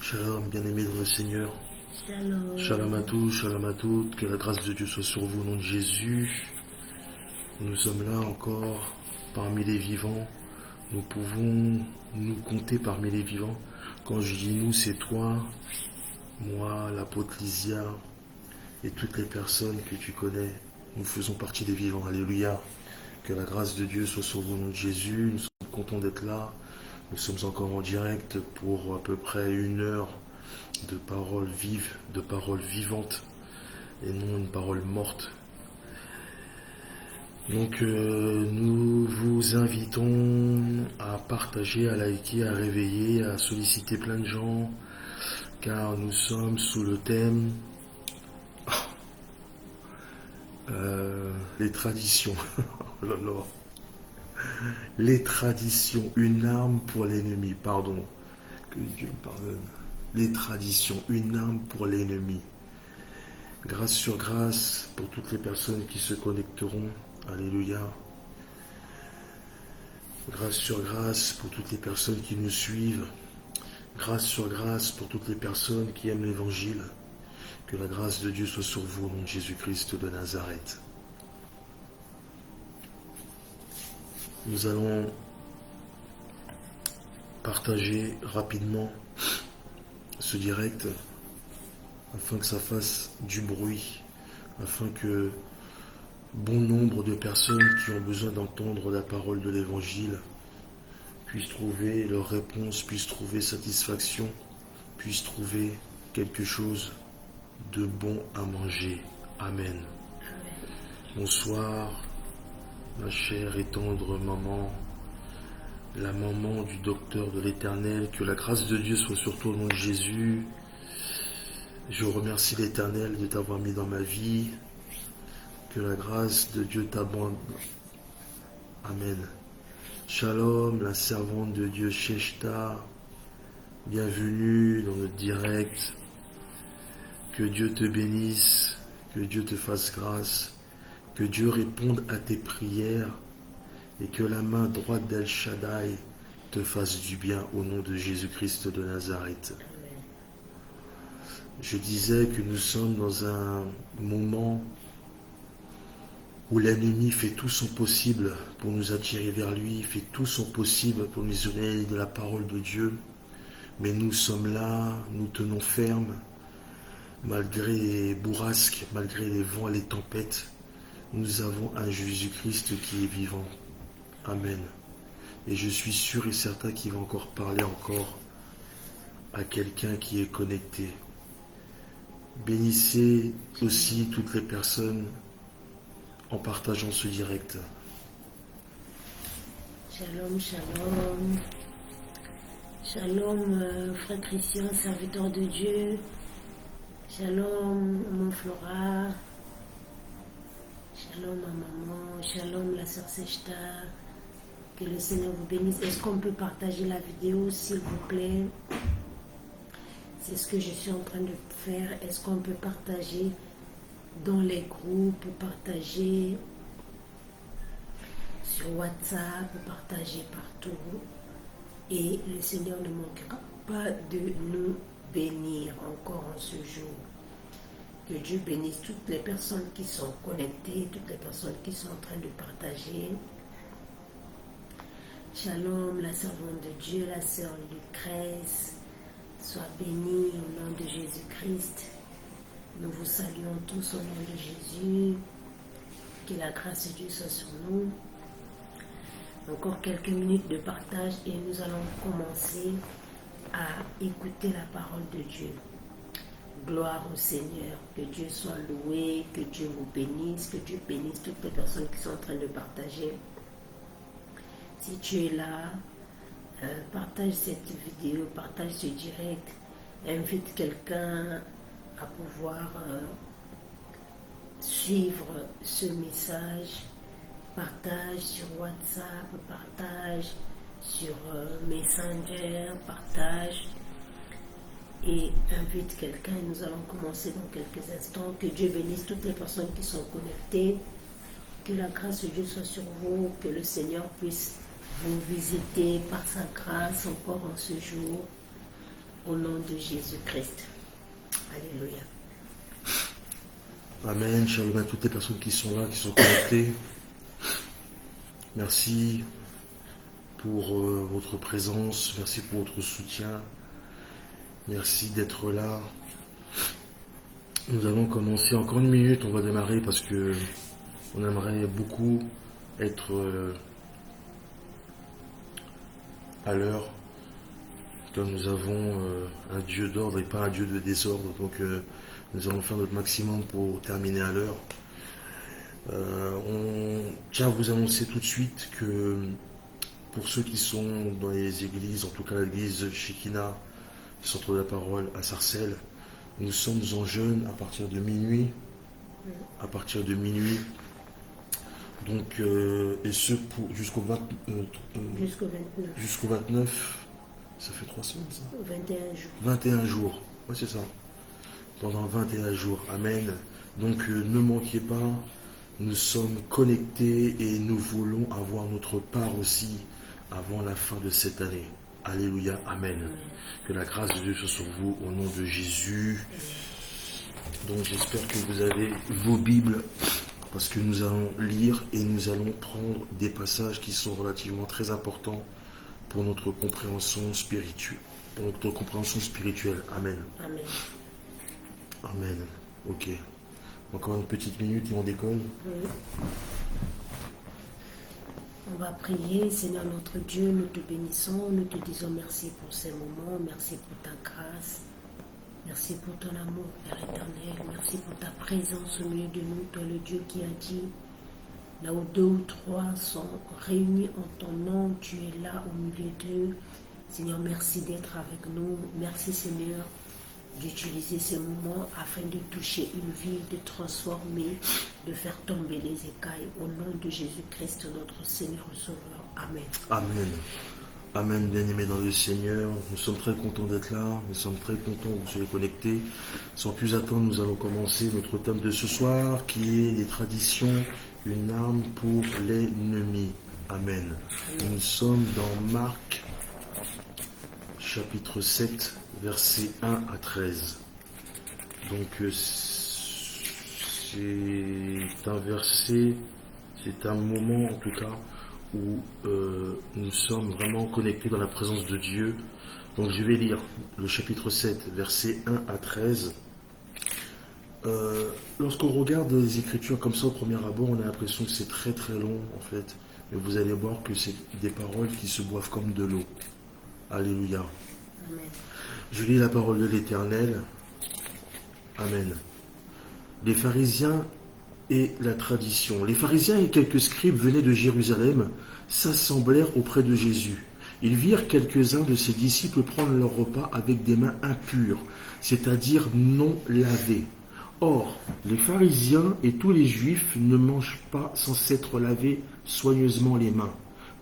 Shalom, bien-aimés dans le Seigneur. Shalom. Shalom à tous, shalom à toutes. Que la grâce de Dieu soit sur vous au nom de Jésus. Nous sommes là encore parmi les vivants. Nous pouvons nous compter parmi les vivants. Quand je dis nous, c'est toi, moi, l'apôtre Lysia et toutes les personnes que tu connais. Nous faisons partie des vivants. Alléluia. Que la grâce de Dieu soit sur vous au nom de Jésus. Nous sommes contents d'être là. Nous sommes encore en direct pour à peu près 1 heure de paroles vives, de paroles vivantes et non une parole morte. Donc nous vous invitons à partager, à liker, à réveiller, à solliciter plein de gens, car nous sommes sous le thème les traditions. Oh là là. Les traditions, une arme pour l'ennemi, pardon, que Dieu me pardonne. Les traditions, une arme pour l'ennemi. Grâce sur grâce pour toutes les personnes qui se connecteront. Alléluia. Grâce sur grâce pour toutes les personnes qui nous suivent. Grâce sur grâce pour toutes les personnes qui aiment l'Évangile. Que la grâce de Dieu soit sur vous au nom de Jésus-Christ de Nazareth. Nous allons partager rapidement ce direct afin que ça fasse du bruit, afin que bon nombre de personnes qui ont besoin d'entendre la parole de l'Évangile puissent trouver leur réponse, puissent trouver satisfaction, puissent trouver quelque chose de bon à manger. Amen. Bonsoir, ma chère et tendre maman, la maman du docteur de l'Éternel, que la grâce de Dieu soit sur toi au nom de Jésus. Je remercie l'Éternel de t'avoir mis dans ma vie, que la grâce de Dieu t'abonde. Amen. Shalom, la servante de Dieu Sheshta, bienvenue dans notre direct. Que Dieu te bénisse, que Dieu te fasse grâce, que Dieu réponde à tes prières et que la main droite d'El Shaddai te fasse du bien au nom de Jésus-Christ de Nazareth. Je disais que nous sommes dans un moment où l'ennemi fait tout son possible pour nous attirer vers lui, fait tout son possible pour nous éloigner de la parole de Dieu. Mais nous sommes là, nous tenons ferme, malgré les bourrasques, malgré les vents et les tempêtes. Nous avons un Jésus-Christ qui est vivant. Amen. Et je suis sûr et certain qu'il va encore parler encore à quelqu'un qui est connecté. Bénissez aussi toutes les personnes en partageant ce direct. Shalom, shalom. Shalom, frère Christian, serviteur de Dieu. Shalom, mon Flora. Shalom, ma maman. Shalom, la sœur Sechta. Que le Seigneur vous bénisse. Est-ce qu'on peut partager la vidéo, s'il vous plaît? C'est ce que je suis en train de faire. Est-ce qu'on peut partager dans les groupes, partager sur WhatsApp, partager partout? Et le Seigneur ne manquera pas de nous bénir encore en ce jour. Que Dieu bénisse toutes les personnes qui sont connectées, toutes les personnes qui sont en train de partager. Shalom, la servante de Dieu, la sœur Lucrèce. Sois bénie au nom de Jésus-Christ. Nous vous saluons tous au nom de Jésus. Que la grâce de Dieu soit sur nous. Encore quelques minutes de partage et nous allons commencer à écouter la parole de Dieu. Gloire au Seigneur. Que Dieu soit loué, que Dieu vous bénisse, que Dieu bénisse toutes les personnes qui sont en train de partager. Si tu es là, partage cette vidéo, partage ce direct, invite quelqu'un à pouvoir suivre ce message, partage sur WhatsApp, partage sur Messenger, partage et invite quelqu'un. Nous allons commencer dans quelques instants. Que Dieu bénisse toutes les personnes qui sont connectées, que la grâce de Dieu soit sur vous, que le Seigneur puisse vous visiter par sa grâce encore en ce jour. au nom de Jésus-Christ. Alléluia. Amen. Shalom à toutes les personnes qui sont là, qui sont connectées. Merci pour votre présence. Merci pour votre soutien. Merci d'être là. Nous allons commencer encore une minute. On va démarrer parce que on aimerait beaucoup être à l'heure. Car nous avons un Dieu d'ordre et pas un Dieu de désordre. Donc nous allons faire notre maximum pour terminer à l'heure. On tient à vous annoncer tout de suite que pour ceux qui sont dans les églises, en tout cas l'église Shekinah, Centre de la Parole à Sarcelles, nous sommes en jeûne à partir de minuit. À partir de minuit. Donc, et ce jusqu'au 29. Ça fait 3 semaines, ça 21 jours. 21 jours. Oui, c'est ça. Pendant 21 jours. Amen. Donc, ne manquez pas. Nous sommes connectés et nous voulons avoir notre part aussi avant la fin de cette année. Alléluia. Amen. Que la grâce de Dieu soit sur vous au nom de Jésus. Donc, j'espère que vous avez vos Bibles parce que nous allons lire et nous allons prendre des passages qui sont relativement très importants pour notre compréhension spirituelle. Amen. Amen. Amen. Ok. Encore une petite minute et on décolle. Oui. On va prier. Seigneur notre Dieu, nous te bénissons, nous te disons merci pour ces moments, merci pour ta grâce, merci pour ton amour, Père éternel, merci pour ta présence au milieu de nous, toi le Dieu qui a dit, là où 2 ou 3 sont réunis en ton nom, tu es là au milieu d'eux. Seigneur, merci d'être avec nous. Merci Seigneur d'utiliser ces moments afin de toucher une vie, de transformer, de faire tomber les écailles. Au nom de Jésus-Christ, notre Seigneur et Sauveur. Amen. Amen. Amen, bien-aimés dans le Seigneur. Nous sommes très contents d'être là. Nous sommes très contents que vous soyez connectés. Sans plus attendre, nous allons commencer notre thème de ce soir qui est les traditions, une arme pour l'ennemi. Amen. Nous sommes dans Marc, chapitre 7, versets 1 à 13. Donc, c'est un verset, c'est un moment en tout cas où nous sommes vraiment connectés dans la présence de Dieu. Donc je vais lire le chapitre 7, versets 1 à 13. Lorsqu'on regarde les Écritures comme ça au premier abord, on a l'impression que c'est très très long en fait. Mais vous allez voir que c'est des paroles qui se boivent comme de l'eau. Alléluia. Amen. Je lis la parole de l'Éternel. Amen. Les pharisiens et la tradition. Les pharisiens et quelques scribes venaient de Jérusalem, s'assemblèrent auprès de Jésus. Ils virent quelques-uns de ses disciples prendre leur repas avec des mains impures, c'est-à-dire non lavées. Or, les pharisiens et tous les juifs ne mangent pas sans s'être lavés soigneusement les mains,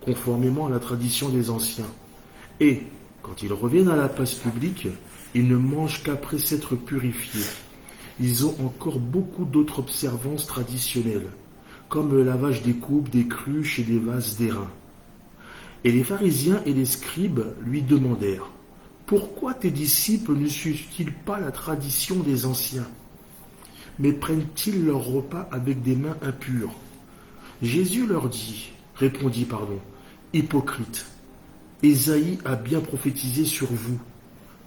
conformément à la tradition des anciens. Et, quand ils reviennent à la place publique, ils ne mangent qu'après s'être purifiés. Ils ont encore beaucoup d'autres observances traditionnelles, comme le lavage des coupes, des cruches et des vases d'airain. Et les pharisiens et les scribes lui demandèrent, « Pourquoi tes disciples ne suivent-ils pas la tradition des anciens, mais prennent-ils leur repas avec des mains impures ?» Jésus leur répondit, « Hypocrite, Ésaïe a bien prophétisé sur vous,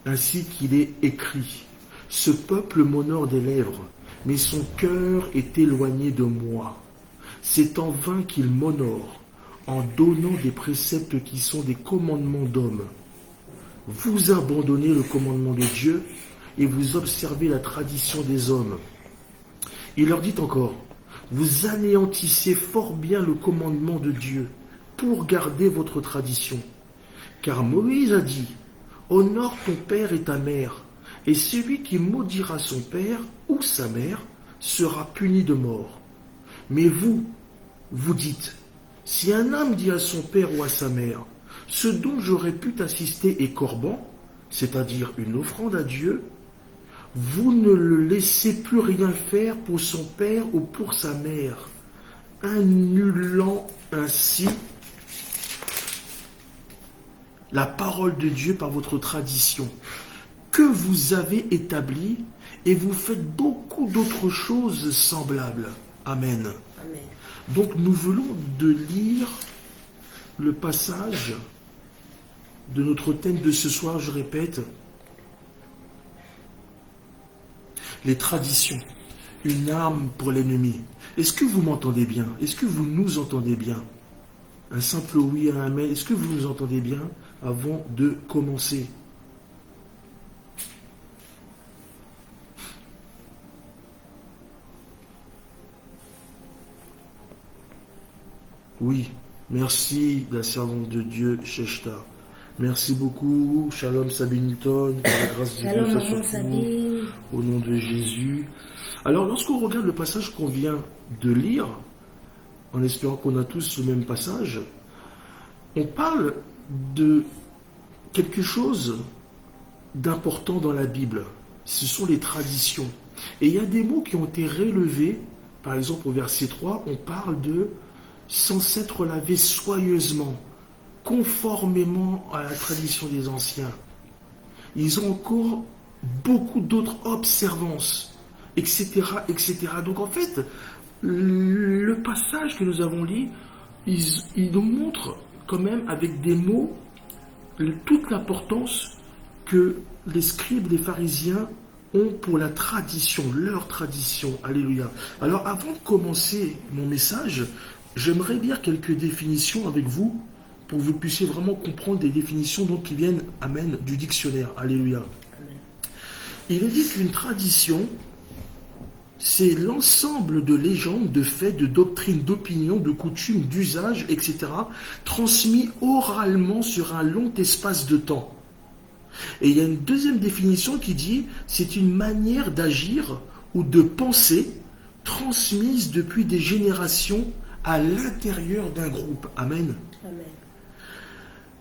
ainsi qu'il est écrit. Ce peuple m'honore des lèvres, mais son cœur est éloigné de moi. C'est en vain qu'il m'honore, en donnant des préceptes qui sont des commandements d'hommes. Vous abandonnez le commandement de Dieu et vous observez la tradition des hommes. » Il leur dit encore, « Vous anéantissez fort bien le commandement de Dieu pour garder votre tradition. Car Moïse a dit, « Honore ton père et ta mère, et celui qui maudira son père ou sa mère sera puni de mort. Mais vous, vous dites, si un homme dit à son père ou à sa mère, ce dont j'aurais pu t'assister est corban, c'est-à-dire une offrande à Dieu, vous ne le laissez plus rien faire pour son père ou pour sa mère, annulant ainsi la parole de Dieu par votre tradition. que vous avez établi et vous faites beaucoup d'autres choses semblables. Amen. Amen. Donc nous venons de lire le passage de notre thème de ce soir, je répète, les traditions, une arme pour l'ennemi. Est-ce que vous m'entendez bien? Est-ce que vous nous entendez bien? Un simple oui à un amen. Est-ce que vous nous entendez bien avant de commencer? Oui, merci la servante de Dieu, Sheshta. Merci beaucoup, Shalom Sabiniton, que la grâce de Dieu soit sur vous, au nom de Jésus. Alors, lorsqu'on regarde le passage qu'on vient de lire, en espérant qu'on a tous le même passage, on parle de quelque chose d'important dans la Bible. Ce sont les traditions. Et il y a des mots qui ont été relevés. Par exemple, au verset 3, on parle de « sans s'être lavé soigneusement », conformément à la tradition des anciens. Ils ont encore beaucoup d'autres observances, etc., etc. Donc en fait, le passage que nous avons lu, il nous montre quand même avec des mots toute l'importance que les scribes, les pharisiens ont pour la tradition, leur tradition. Alléluia. Alors avant de commencer mon message, j'aimerais lire quelques définitions avec vous pour que vous puissiez vraiment comprendre des définitions donc, qui viennent, amen, du dictionnaire. Alléluia. Amen. Il est dit qu'une tradition, c'est l'ensemble de légendes, de faits, de doctrines, d'opinions, de coutumes, d'usages, etc., transmis oralement sur un long espace de temps. Et il y a une deuxième définition qui dit c'est une manière d'agir ou de penser transmise depuis des générations à l'intérieur d'un groupe. Amen. Amen.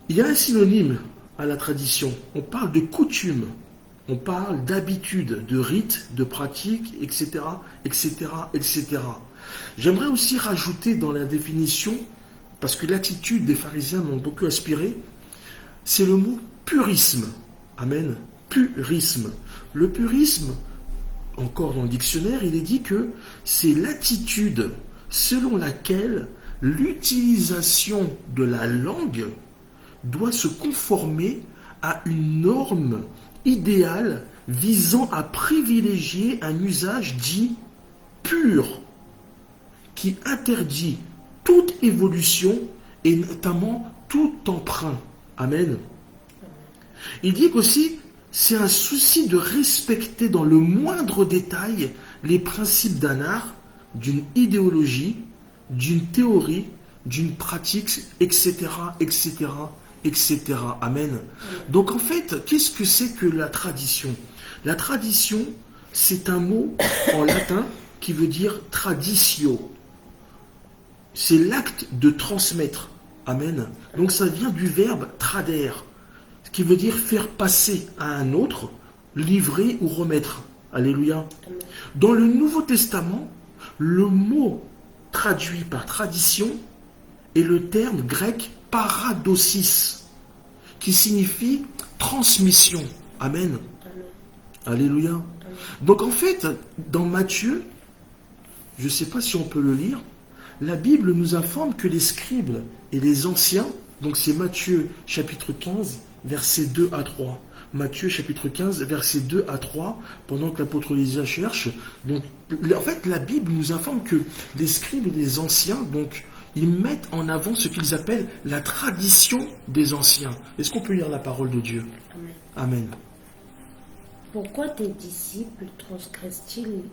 Il y a un synonyme à la tradition. On parle de coutume, on parle d'habitude, de rite, de pratique, etc., etc., etc. J'aimerais aussi rajouter dans la définition, parce que l'attitude des pharisiens m'ont beaucoup inspiré, c'est le mot purisme. Amen. Purisme. Le purisme, encore dans le dictionnaire, il est dit que c'est l'attitude selon laquelle l'utilisation de la langue doit se conformer à une norme idéale visant à privilégier un usage dit pur, qui interdit toute évolution et notamment tout emprunt. Amen. Il dit qu'aussi, c'est un souci de respecter dans le moindre détail les principes d'un art, d'une idéologie, d'une théorie, d'une pratique, etc., etc., etc. Amen. Donc en fait, qu'est-ce que c'est que la tradition? La tradition, c'est un mot en latin qui veut dire traditio. C'est l'acte de transmettre. Amen. Donc ça vient du verbe trader, qui veut dire faire passer à un autre, livrer ou remettre. Alléluia. Dans le Nouveau Testament, le mot traduit par tradition est le terme grec paradosis, qui signifie transmission. Amen. Alléluia. Donc en fait, dans Matthieu, je ne sais pas si on peut le lire, la Bible nous informe que les scribes et les anciens, donc c'est Matthieu chapitre 15, versets 2 à 3. Matthieu chapitre 15, versets 2 à 3, pendant que l'apôtre Élisée cherche. Donc, en fait, la Bible nous informe que les scribes et les anciens, donc, ils mettent en avant ce qu'ils appellent la tradition des anciens. Est-ce qu'on peut lire la parole de Dieu? Amen. Amen. Pourquoi tes disciples transgressent-ils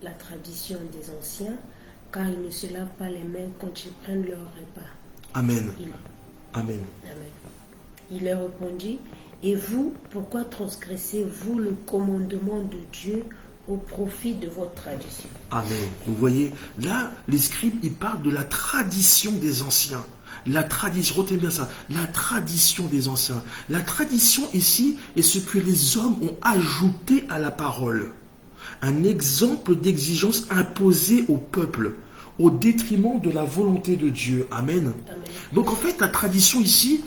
la tradition des anciens, car ils ne se lavent pas les mains quand ils prennent leur repas? Amen. Amen. Amen. Il leur répondit, et vous, pourquoi transgressez-vous le commandement de Dieu au profit de votre tradition? Amen. Vous voyez, là, les scribes, ils parlent de la tradition des anciens. La tradition, retenez bien ça, la tradition des anciens. La tradition ici est ce que les hommes ont ajouté à la parole. Un exemple d'exigence imposée au peuple, au détriment de la volonté de Dieu. Amen. Amen. Donc en fait, la tradition ici,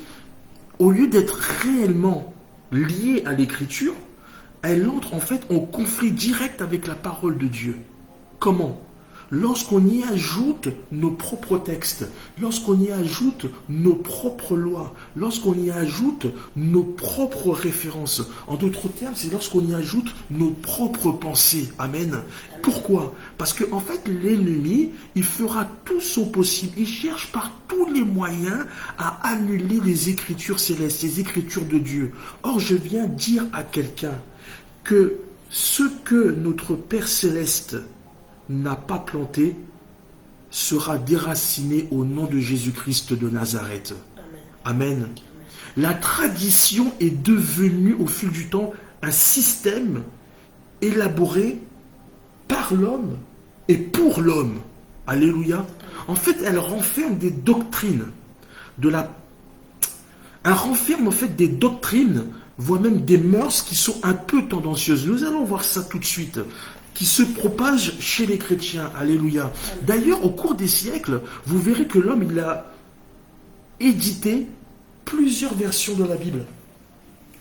au lieu d'être réellement liée à l'écriture, elle entre en fait en conflit direct avec la parole de Dieu. Comment? Lorsqu'on y ajoute nos propres textes, lorsqu'on y ajoute nos propres lois, lorsqu'on y ajoute nos propres références. En d'autres termes, c'est lorsqu'on y ajoute nos propres pensées. Amen. Pourquoi? Parce que en fait, l'ennemi, il fera tout son possible. Il cherche par tous les moyens à annuler les Écritures célestes, les Écritures de Dieu. Or, je viens dire à quelqu'un que ce que notre Père Céleste n'a pas planté sera déraciné au nom de Jésus-Christ de Nazareth. Amen. Amen. La tradition est devenue au fil du temps un système élaboré par l'homme et pour l'homme. Alléluia. En fait, elle renferme des doctrines. Elle renferme en fait des doctrines, voire même des mœurs qui sont un peu tendancieuses. Nous allons voir ça tout de suite. Qui se propage chez les chrétiens. Alléluia. D'ailleurs, au cours des siècles, vous verrez que l'homme, il a édité plusieurs versions de la Bible.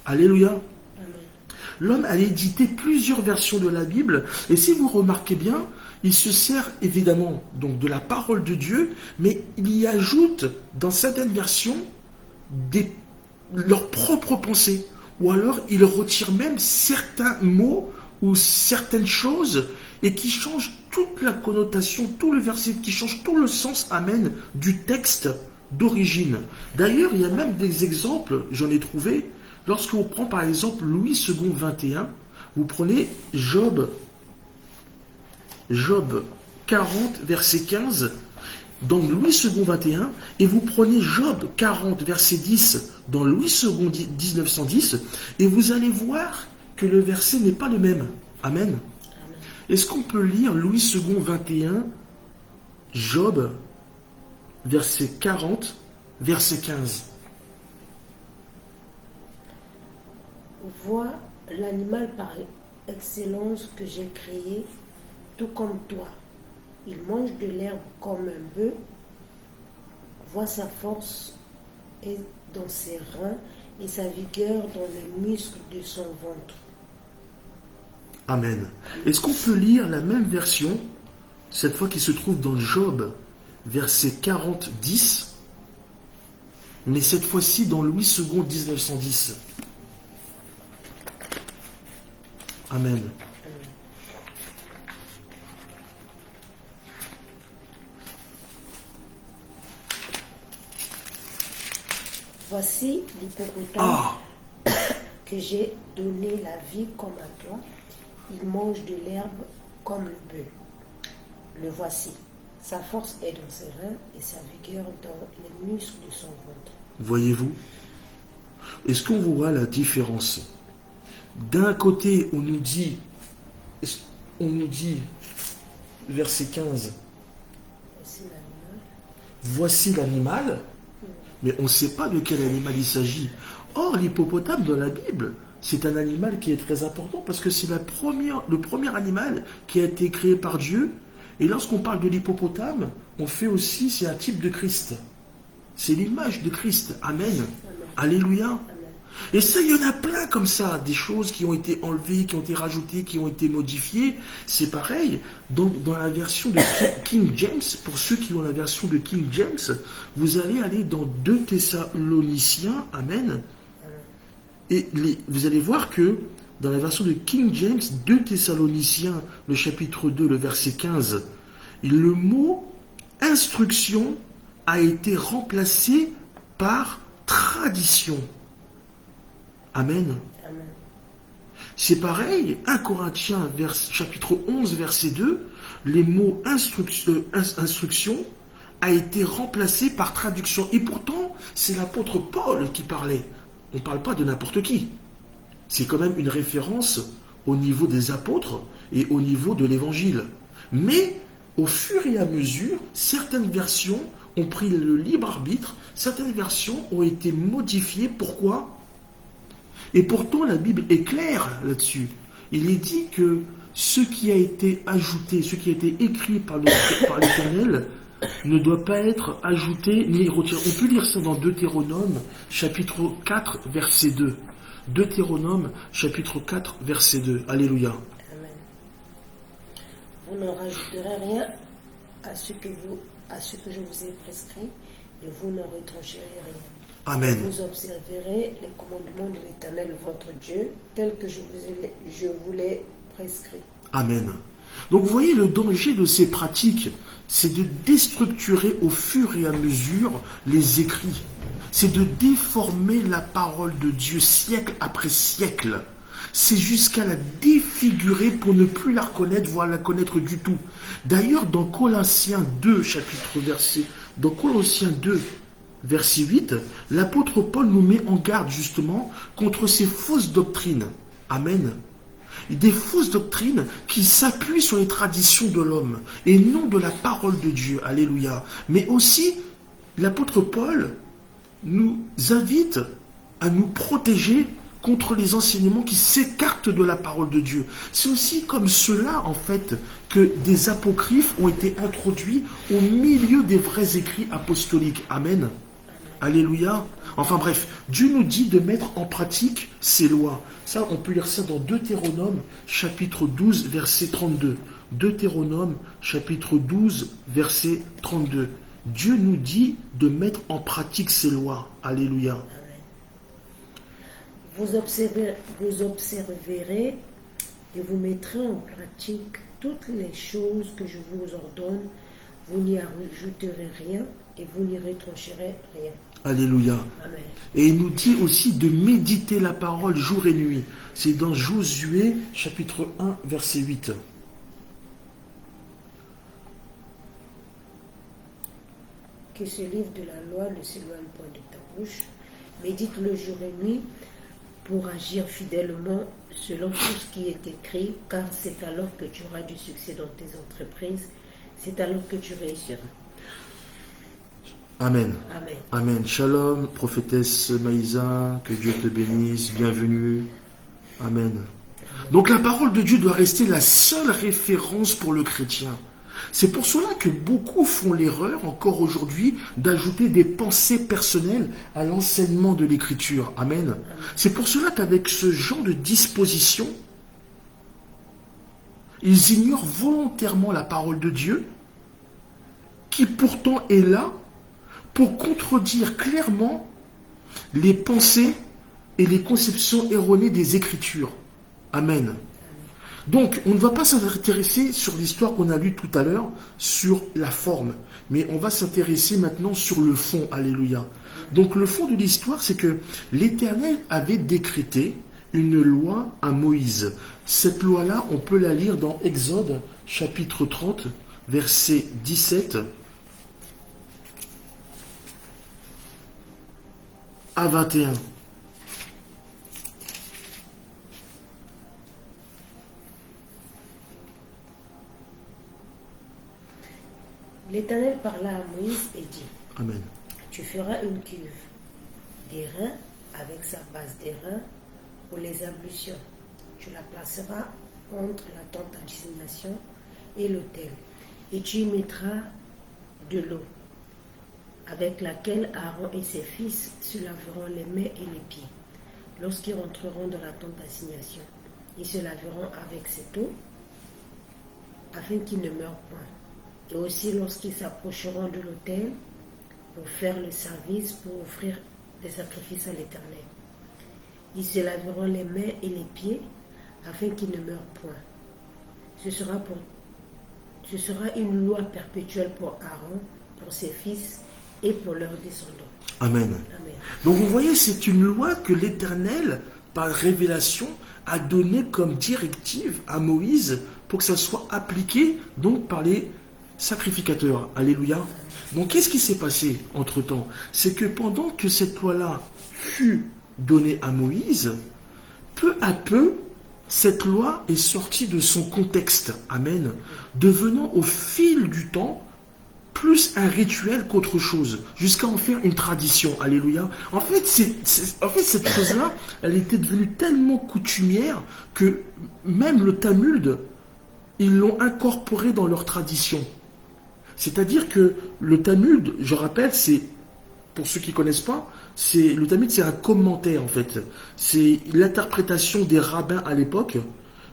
Alléluia. L'homme a édité plusieurs versions de la Bible. Et si vous remarquez bien, il se sert évidemment donc de la parole de Dieu, mais il y ajoute dans certaines versions leurs propres pensées. Ou alors, il retire même certains mots ou certaines choses et qui changent toute la connotation, tout le verset, qui change tout le sens, amen, du texte d'origine. D'ailleurs, il y a même des exemples, j'en ai trouvé, lorsque vous prenez par exemple Louis II 21, vous prenez Job 40, verset 15, dans Louis II 21, et vous prenez Job 40, verset 10, dans Louis II 1910, et vous allez voir que le verset n'est pas le même. Amen. Amen. Est-ce qu'on peut lire Louis II 21, Job, verset 40, verset 15? Vois l'animal par excellence que j'ai créé, tout comme toi. Il mange de l'herbe comme un bœuf. Vois sa force est dans ses reins et sa vigueur dans les muscles de son ventre. Amen. Est-ce qu'on peut lire la même version, cette fois qui se trouve dans Job, verset 40, 10, mais cette fois-ci dans Louis II 1910? Amen. Voici l'hippopotame que j'ai donné la vie comme à toi. Il mange de l'herbe comme le bœuf. Le voici. Sa force est dans ses reins et sa vigueur dans les muscles de son ventre. Voyez-vous? Est-ce qu'on voit la différence? D'un côté, on nous dit, verset 15, voici l'animal, mais on ne sait pas de quel animal il s'agit. Or, l'hippopotame dans la Bible, c'est un animal qui est très important parce que c'est le premier animal qui a été créé par Dieu. Et lorsqu'on parle de l'hippopotame, on fait aussi, c'est un type de Christ. C'est l'image de Christ. Amen. Amen. Alléluia. Amen. Et ça, il y en a plein comme ça, des choses qui ont été enlevées, qui ont été rajoutées, qui ont été modifiées. C'est pareil, dans la version de King James, pour ceux qui ont la version de King James, vous allez aller dans 2 Thessaloniciens, Amen. Et vous allez voir que dans la version de King James, 2 Thessaloniciens, le chapitre 2, le verset 15, le mot instruction a été remplacé par tradition. Amen. Amen. C'est pareil, 1 Corinthiens, chapitre 11, verset 2, les mots instruction a été remplacé par traduction. Et pourtant, c'est l'apôtre Paul qui parlait. On ne parle pas de n'importe qui. C'est quand même une référence au niveau des apôtres et au niveau de l'évangile. Mais, au fur et à mesure, certaines versions ont pris le libre arbitre, certaines versions ont été modifiées. Pourquoi ? Et pourtant, la Bible est claire là-dessus. Il est dit que ce qui a été ajouté, ce qui a été écrit par l'Éternel, ne doit pas être ajouté ni retiré. On peut lire ça dans Deutéronome, chapitre 4, verset 2. Deutéronome, chapitre 4, verset 2. Alléluia. Amen. Vous n'en rajouterez rien à ce que je vous ai prescrit, et vous n'en retrancherez rien. Amen. Vous observerez les commandements de l'Éternel votre Dieu, tels que je vous l'ai prescrit. Amen. Donc vous voyez le danger de ces pratiques, c'est de déstructurer au fur et à mesure les écrits. C'est de déformer la parole de Dieu siècle après siècle. C'est jusqu'à la défigurer pour ne plus la reconnaître, voire la connaître du tout. D'ailleurs, dans Colossiens 2, dans Colossiens 2, verset 8, l'apôtre Paul nous met en garde justement contre ces fausses doctrines. Amen. Des fausses doctrines qui s'appuient sur les traditions de l'homme et non de la parole de Dieu. Alléluia. Mais aussi, l'apôtre Paul nous invite à nous protéger contre les enseignements qui s'écartent de la parole de Dieu. C'est aussi comme cela, en fait, que des apocryphes ont été introduits au milieu des vrais écrits apostoliques. Amen. Alléluia. Enfin bref, Dieu nous dit de mettre en pratique ses lois. Ça, on peut lire ça dans Deutéronome, chapitre 12, verset 32. Deutéronome, chapitre 12, verset 32. Dieu nous dit de mettre en pratique ses lois. Alléluia. Vous observerez et vous mettrez en pratique toutes les choses que je vous ordonne. Vous n'y ajouterez rien et vous n'y retrancherez rien. Alléluia. Amen. Et il nous dit aussi de méditer la parole jour et nuit. C'est dans Josué, chapitre 1, verset 8. Que ce livre de la loi ne s'éloigne point de ta bouche. Médite-le jour et nuit pour agir fidèlement selon tout ce qui est écrit, car c'est alors que tu auras du succès dans tes entreprises, c'est alors que tu réussiras. Amen. Amen. Amen. Shalom, prophétesse Maïsa, que Dieu te bénisse, bienvenue. Amen. Donc la parole de Dieu doit rester la seule référence pour le chrétien. C'est pour cela que beaucoup font l'erreur, encore aujourd'hui, d'ajouter des pensées personnelles à l'enseignement de l'Écriture. Amen. C'est pour cela qu'avec ce genre de disposition, ils ignorent volontairement la parole de Dieu, qui pourtant est là pour contredire clairement les pensées et les conceptions erronées des Écritures. Amen. Donc, on ne va pas s'intéresser sur l'histoire qu'on a lue tout à l'heure, sur la forme, mais on va s'intéresser maintenant sur le fond. Alléluia. Donc, le fond de l'histoire, c'est que l'Éternel avait décrété une loi à Moïse. Cette loi-là, on peut la lire dans Exode, chapitre 30, verset 17 à 21. L'Éternel parla à Moïse et dit, Amen. tu feras une cuve d'airain avec sa base d'airain pour les ablutions. Tu la placeras entre la tente d'assignation et l'autel, et tu y mettras de l'eau, avec laquelle Aaron et ses fils se laveront les mains et les pieds. Lorsqu'ils rentreront dans la tente d'assignation, ils se laveront avec cette eau, afin qu'ils ne meurent point. Et aussi lorsqu'ils s'approcheront de l'autel pour faire le service, pour offrir des sacrifices à l'Éternel. Ils se laveront les mains et les pieds afin qu'ils ne meurent point. Ce sera une loi perpétuelle pour Aaron, pour ses fils et pour leurs descendants. Amen. Amen. Donc vous voyez, c'est une loi que l'Éternel, par révélation, a donnée comme directive à Moïse pour que ça soit appliqué donc par les sacrificateurs. Alléluia. Donc qu'est-ce qui s'est passé entre-temps? C'est que pendant que cette loi-là fut donnée à Moïse, peu à peu, cette loi est sortie de son contexte. Amen. Devenant au fil du temps plus un rituel qu'autre chose, jusqu'à en faire une tradition. Alléluia. En fait, cette chose-là, elle était devenue tellement coutumière que même le Talmud, ils l'ont incorporé dans leur tradition. C'est-à-dire que le Talmud, je rappelle, c'est, pour ceux qui ne connaissent pas, Le Talmud, c'est un commentaire, en fait. C'est l'interprétation des rabbins à l'époque.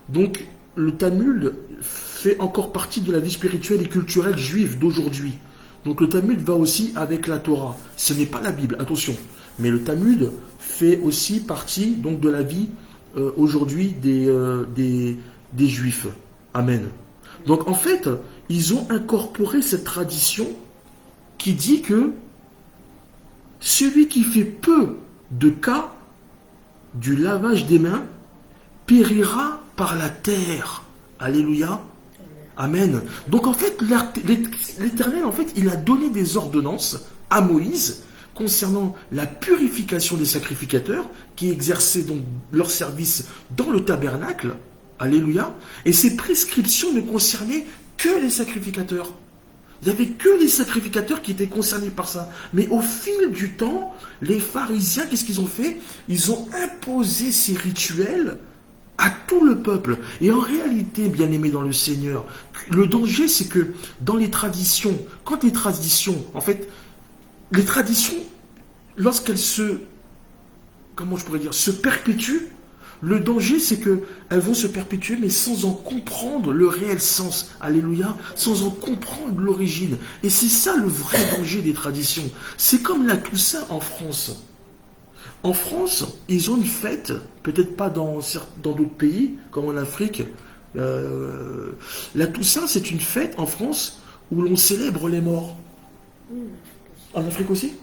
Donc, le Talmud fait encore partie de la vie spirituelle et culturelle juive d'aujourd'hui. Donc, le Talmud va aussi avec la Torah. Ce n'est pas la Bible, attention. Mais le Talmud fait aussi partie donc, de la vie aujourd'hui des Juifs. Amen. Donc, en fait, ils ont incorporé cette tradition qui dit que celui qui fait peu de cas du lavage des mains périra par la terre. Alléluia. Amen. Donc en fait, l'Éternel, en fait, il a donné des ordonnances à Moïse concernant la purification des sacrificateurs qui exerçaient donc leur service dans le tabernacle. Alléluia. Et ces prescriptions ne concernaient que les sacrificateurs. Il n'y avait que les sacrificateurs qui étaient concernés par ça. Mais au fil du temps, les pharisiens, qu'est-ce qu'ils ont fait? Ils ont imposé ces rituels à tout le peuple. Et en réalité, bien aimés dans le Seigneur, le danger, c'est que dans les traditions, quand les traditions, en fait, les traditions, lorsqu'elles se perpétuent, le danger, c'est qu'elles vont se perpétuer, mais sans en comprendre le réel sens. Alléluia. Sans en comprendre l'origine. Et c'est ça le vrai danger des traditions. C'est comme la Toussaint en France. En France, ils ont une fête, peut-être pas dans d'autres pays, comme en Afrique. La Toussaint, c'est une fête en France où l'on célèbre les morts. En Afrique aussi?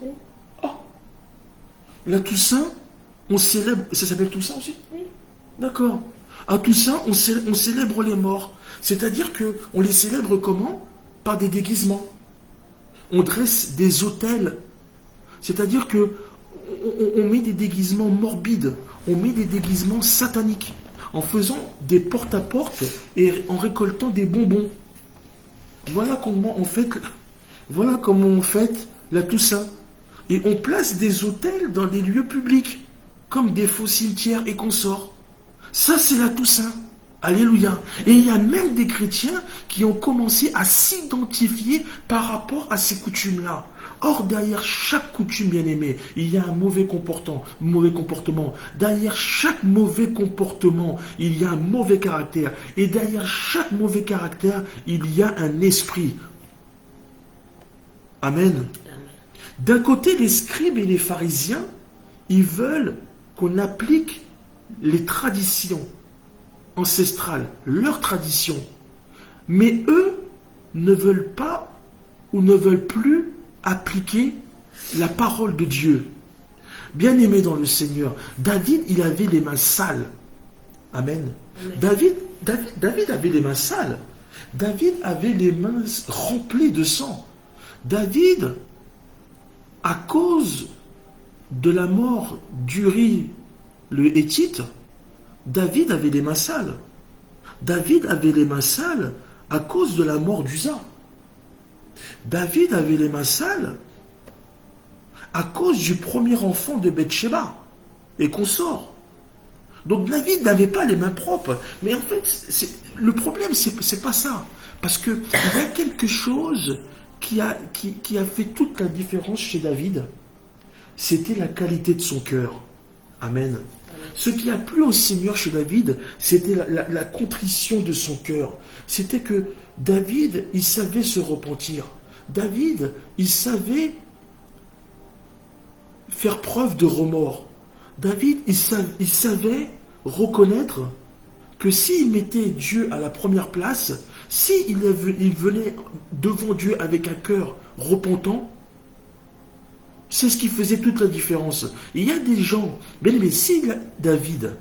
Ah. La Toussaint, on célèbre... Ça s'appelle Toussaint aussi? Oui. D'accord. À Toussaint, on célèbre les morts. C'est-à-dire qu'on les célèbre comment? Par des déguisements. On dresse des autels. C'est-à-dire que on met des déguisements morbides. On met des déguisements sataniques. En faisant des porte-à-porte et en récoltant des bonbons. Voilà comment on fête la Toussaint. Et on place des autels dans des lieux publics, comme des faux cimetières et consorts. Ça, c'est la Toussaint. Alléluia. Et il y a même des chrétiens qui ont commencé à s'identifier par rapport à ces coutumes-là. Or, derrière chaque coutume bien-aimée, il y a un mauvais comportement. Derrière chaque mauvais comportement, il y a un mauvais caractère. Et derrière chaque mauvais caractère, il y a un esprit. Amen. D'un côté, les scribes et les pharisiens, ils veulent qu'on applique les traditions ancestrales, leurs traditions. Mais eux ne veulent pas ou ne veulent plus appliquer la parole de Dieu. Bien-aimé dans le Seigneur, David, il avait les mains sales. Amen. David avait les mains sales. David avait les mains remplies de sang. David, à cause de la mort d'Uri le Héthite, David avait les mains sales. David avait les mains sales à cause de la mort d'Uza. David avait les mains sales à cause du premier enfant de Bathsheba et consort. Donc David n'avait pas les mains propres. Mais en fait, le problème, c'est pas ça. Parce qu'il y a quelque chose qui a fait toute la différence chez David. C'était la qualité de son cœur. Amen. Ce qui a plu au Seigneur chez David, c'était la contrition de son cœur. C'était que David, il savait se repentir. David, il savait faire preuve de remords. David, il savait reconnaître que s'il mettait Dieu à la première place, s'il venait devant Dieu avec un cœur repentant, c'est ce qui faisait toute la différence. Il y a des gens, mais si David,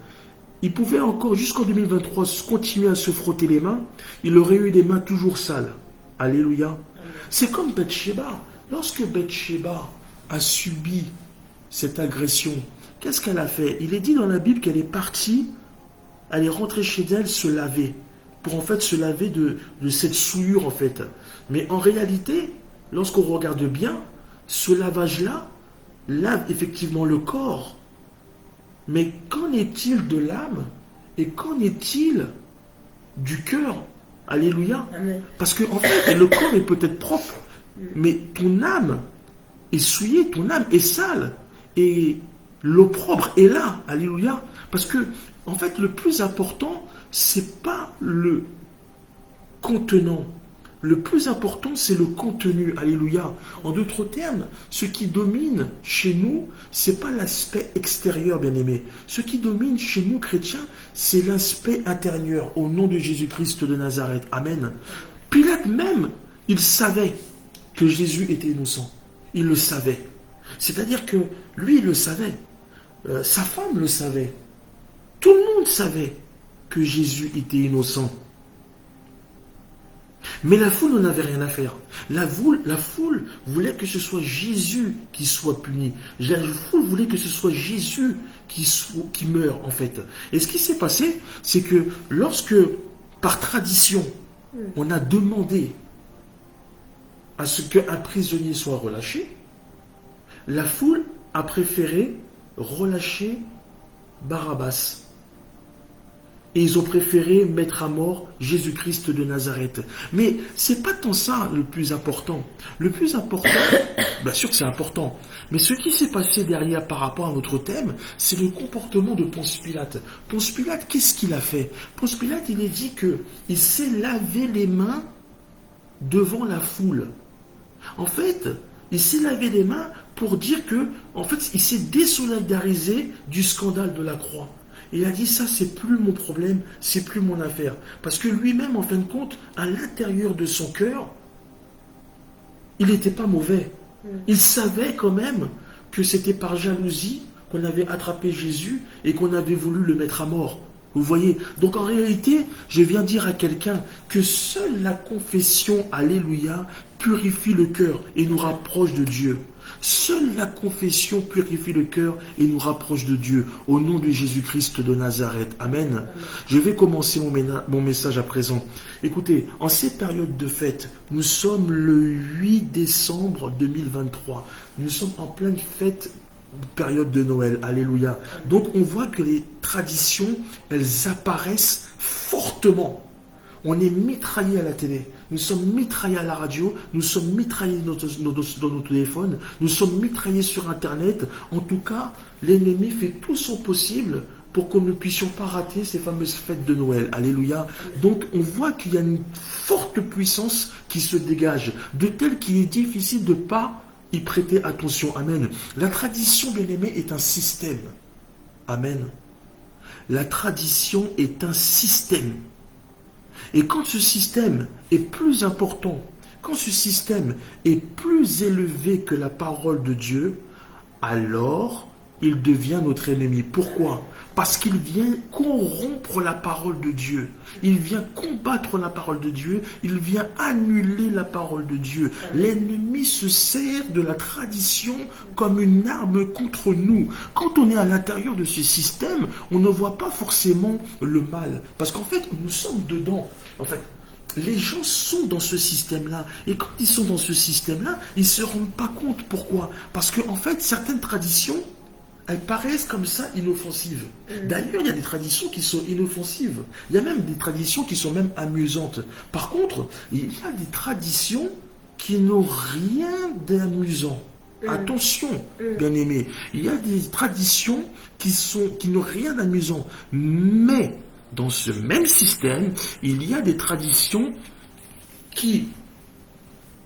il pouvait encore jusqu'en 2023 continuer à se frotter les mains, il aurait eu les mains toujours sales. Alléluia. C'est comme Bathsheba. Lorsque Bathsheba a subi cette agression, qu'est-ce qu'elle a fait? Il est dit dans la Bible qu'elle est partie, elle est rentrée chez elle se laver, pour en fait se laver de cette souillure en fait. Mais en réalité, lorsqu'on regarde bien, ce lavage-là lave effectivement le corps. Mais qu'en est-il de l'âme? Et qu'en est-il du cœur? Alléluia. Amen. Parce que en fait, le corps est peut-être propre, mais ton âme est souillée, ton âme est sale. et l'opprobre est là, alléluia. Parce que, en fait, le plus important, c'est pas le contenant. Le plus important, c'est le contenu, alléluia. En d'autres termes, ce qui domine chez nous, c'est pas l'aspect extérieur, bien-aimé. Ce qui domine chez nous, chrétiens, c'est l'aspect intérieur, au nom de Jésus-Christ de Nazareth. Amen. Pilate même, il savait que Jésus était innocent. Il le savait. C'est-à-dire que lui, il le savait. Sa femme le savait. Tout le monde savait que Jésus était innocent. Mais la foule n'en avait rien à faire. La foule voulait que ce soit Jésus qui soit puni. La foule voulait que ce soit Jésus qui meure, en fait. Et ce qui s'est passé, c'est que lorsque, par tradition, on a demandé à ce qu'un prisonnier soit relâché, la foule a préféré relâcher Barabbas. Et ils ont préféré mettre à mort Jésus-Christ de Nazareth. Mais c'est pas tant ça le plus important. Le plus important, bien sûr que c'est important, mais ce qui s'est passé derrière par rapport à notre thème, c'est le comportement de Ponce Pilate. Ponce Pilate, qu'est-ce qu'il a fait? Ponce Pilate, il est dit qu'il s'est lavé les mains devant la foule. En fait, il s'est lavé les mains pour dire que, en fait, il s'est désolidarisé du scandale de la croix. Il a dit, ça, c'est plus mon problème, c'est plus mon affaire. Parce que lui-même, en fin de compte, à l'intérieur de son cœur, il n'était pas mauvais. Il savait quand même que c'était par jalousie qu'on avait attrapé Jésus et qu'on avait voulu le mettre à mort. Vous voyez? Donc en réalité, je viens dire à quelqu'un que seule la confession, alléluia, purifie le cœur et nous rapproche de Dieu. Seule la confession purifie le cœur et nous rapproche de Dieu. Au nom de Jésus-Christ de Nazareth. Amen. Je vais commencer mon message à présent. Écoutez, en cette période de fête, nous sommes le 8 décembre 2023. Nous sommes en pleine fête, période de Noël. Alléluia. Donc on voit que les traditions, elles apparaissent fortement. On est mitraillé à la télé, nous sommes mitraillés à la radio, nous sommes mitraillés dans nos téléphones, nous sommes mitraillés sur Internet. En tout cas, l'ennemi fait tout son possible pour que nous ne puissions pas rater ces fameuses fêtes de Noël. Alléluia. Donc, on voit qu'il y a une forte puissance qui se dégage, de telle qu'il est difficile de ne pas y prêter attention. Amen. La tradition, bien-aimé, est un système. Amen. La tradition est un système. Et quand ce système est plus important, quand ce système est plus élevé que la parole de Dieu, alors il devient notre ennemi. Pourquoi? Parce qu'il vient corrompre la parole de Dieu. Il vient combattre la parole de Dieu. Il vient annuler la parole de Dieu. L'ennemi se sert de la tradition comme une arme contre nous. Quand on est à l'intérieur de ce système, on ne voit pas forcément le mal. Parce qu'en fait, nous sommes dedans. En fait, les gens sont dans ce système-là. Et quand ils sont dans ce système-là, ils ne se rendent pas compte. Pourquoi? Parce qu'en fait, certaines traditions, elles paraissent comme ça inoffensives. D'ailleurs, il y a des traditions qui sont inoffensives. Il y a même des traditions qui sont même amusantes. Par contre, il y a des traditions qui n'ont rien d'amusant. Attention, bien-aimés. Il y a des traditions qui n'ont rien d'amusant. Mais, dans ce même système, il y a des traditions qui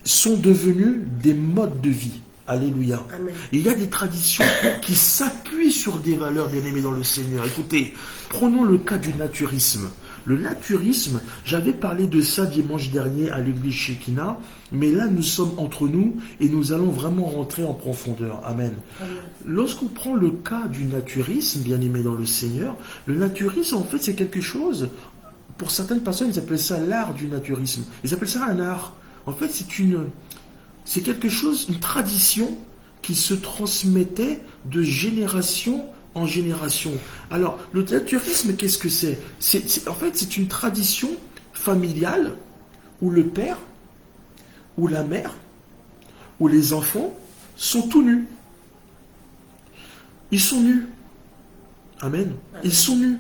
sont devenues des modes de vie. Alléluia. Amen. Il y a des traditions qui s'appuient sur des valeurs, bien-aimés dans le Seigneur. Écoutez, prenons le cas du naturisme. Le naturisme, j'avais parlé de ça dimanche dernier à l'église Shekinah, mais là nous sommes entre nous et nous allons vraiment rentrer en profondeur. Amen. Amen. Lorsqu'on prend le cas du naturisme, bien-aimés dans le Seigneur, le naturisme en fait c'est quelque chose, pour certaines personnes ils appellent ça l'art du naturisme. Ils appellent ça un art. En fait c'est quelque chose, une tradition qui se transmettait de génération en génération. Alors, le naturisme, qu'est-ce que c'est? En fait, c'est une tradition familiale où le père, ou la mère, ou les enfants sont tout nus. Ils sont nus. Amen. Ils sont nus.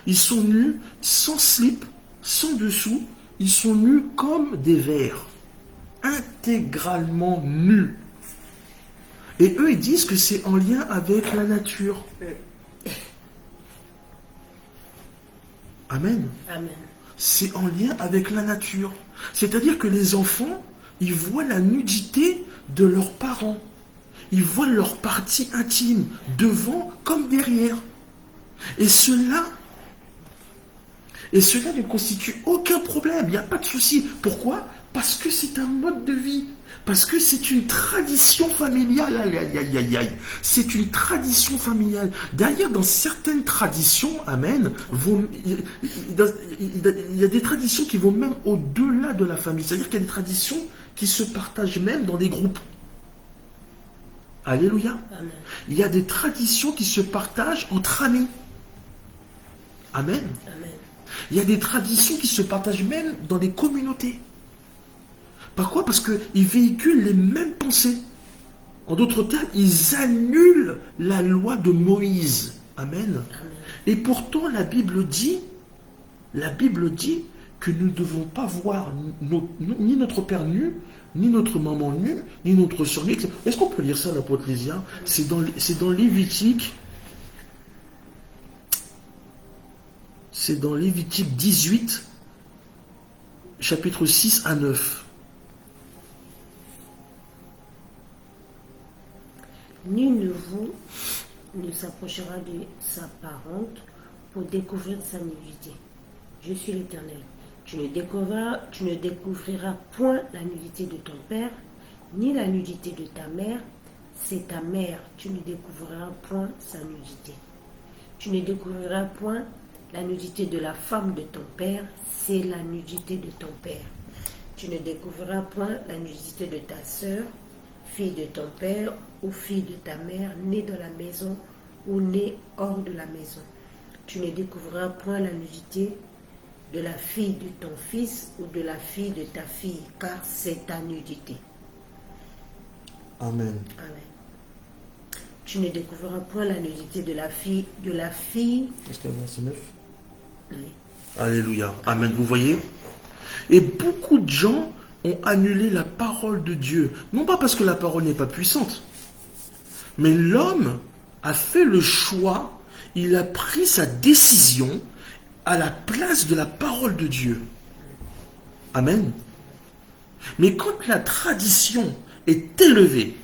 Ils sont nus sans slip, sans dessous. Ils sont nus comme des vers. Intégralement nus. Et eux, ils disent que c'est en lien avec la nature. Amen. Amen. C'est en lien avec la nature. C'est-à-dire que les enfants, ils voient la nudité de leurs parents. Ils voient leur partie intime, devant comme derrière. Et cela ne constitue aucun problème, il n'y a pas de souci. Pourquoi? Parce que c'est un mode de vie. Parce que c'est une tradition familiale. Aïe, aïe, aïe, aïe, aïe. C'est une tradition familiale. D'ailleurs, dans certaines traditions, amen, il y a des traditions qui vont même au-delà de la famille. C'est-à-dire qu'il y a des traditions qui se partagent même dans des groupes. Alléluia. Amen. Il y a des traditions qui se partagent entre amis. Amen. Amen. Il y a des traditions qui se partagent même dans des communautés. Pourquoi? Parce qu'ils véhiculent les mêmes pensées. En d'autres termes, ils annulent la loi de Moïse. Amen. Amen. Et pourtant, la Bible dit que nous ne devons pas voir ni notre père nu, ni notre maman nue, ni notre soeur nue. Est-ce qu'on peut lire ça, l'apôtre Lésia? C'est dans Lévitique. C'est dans Lévitique 18, chapitre 6 à 9. Nul de vous ne s'approchera de sa parente pour découvrir sa nudité. Je suis l'Éternel. Tu ne découvriras point la nudité de ton père, ni la nudité de ta mère. C'est ta mère. Tu ne découvriras point sa nudité. Tu ne découvriras point la nudité de la femme de ton père. C'est la nudité de ton père. Tu ne découvriras point la nudité de ta sœur, fille de ton père ou fille de ta mère, née dans la maison ou née hors de la maison. Tu ne découvriras point la nudité de la fille de ton fils ou de la fille de ta fille, car c'est ta nudité. Amen. Amen. Tu ne découvriras point la nudité de la fille. Est-ce qu'il y a verset 9? Oui. Alléluia. Amen. Vous voyez? Et beaucoup de gens ont annulé la parole de Dieu. Non pas parce que la parole n'est pas puissante, mais l'homme a fait le choix, il a pris sa décision à la place de la parole de Dieu. Amen. Mais quand la tradition est élevée,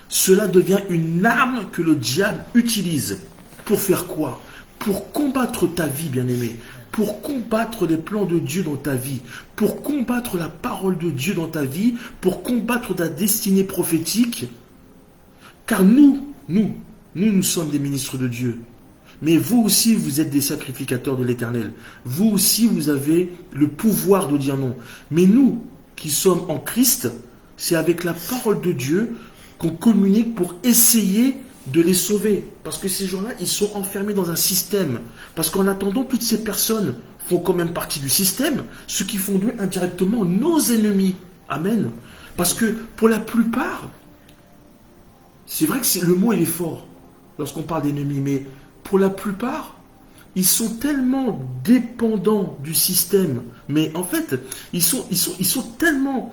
cela devient une arme que le diable utilise. Pour faire quoi? Pour combattre ta vie, bien-aimé. Pour combattre les plans de Dieu dans ta vie. Pour combattre la parole de Dieu dans ta vie. Pour combattre ta destinée prophétique. Car nous sommes des ministres de Dieu. Mais vous aussi, vous êtes des sacrificateurs de l'Éternel. Vous aussi, vous avez le pouvoir de dire non. Mais nous, qui sommes en Christ, c'est avec la parole de Dieu qu'on communique pour essayer de les sauver. Parce que ces gens-là, ils sont enfermés dans un système. Parce qu'en attendant, toutes ces personnes font quand même partie du système, ce qui font d'eux indirectement nos ennemis. Amen. Parce que pour la plupart, c'est vrai que le mot il est fort lorsqu'on parle d'ennemis, mais pour la plupart, ils sont tellement dépendants du système. Mais en fait, ils sont tellement...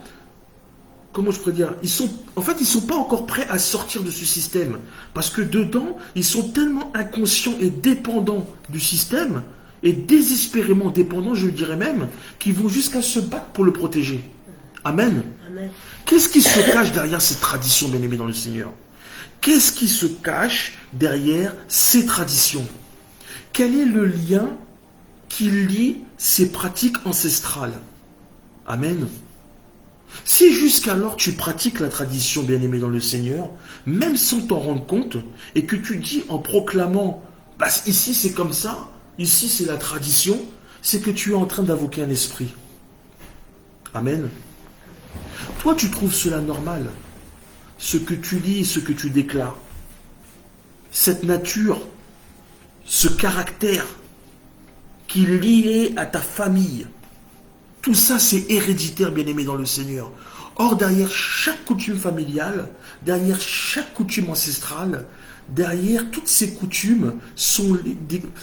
Comment je pourrais dire? Ils sont pas encore prêts à sortir de ce système. Parce que dedans, ils sont tellement inconscients et dépendants du système, et désespérément dépendants, je dirais même, qu'ils vont jusqu'à se battre pour le protéger. Amen. Amen. Qu'est-ce qui se cache derrière cette tradition, bien-aimés dans le Seigneur? Qu'est-ce qui se cache derrière ces traditions? Quel est le lien qui lie ces pratiques ancestrales? Amen. Si jusqu'alors tu pratiques la tradition, bien-aimé dans le Seigneur, même sans t'en rendre compte, et que tu dis en proclamant, bah, ici c'est comme ça, ici c'est la tradition, c'est que tu es en train d'invoquer un esprit. Amen. Toi, tu trouves cela normal, ce que tu lis, ce que tu déclares, cette nature, ce caractère qui est lié à ta famille. Tout ça, c'est héréditaire, bien-aimé dans le Seigneur. Or, derrière chaque coutume familiale, derrière chaque coutume ancestrale, derrière toutes ces coutumes sont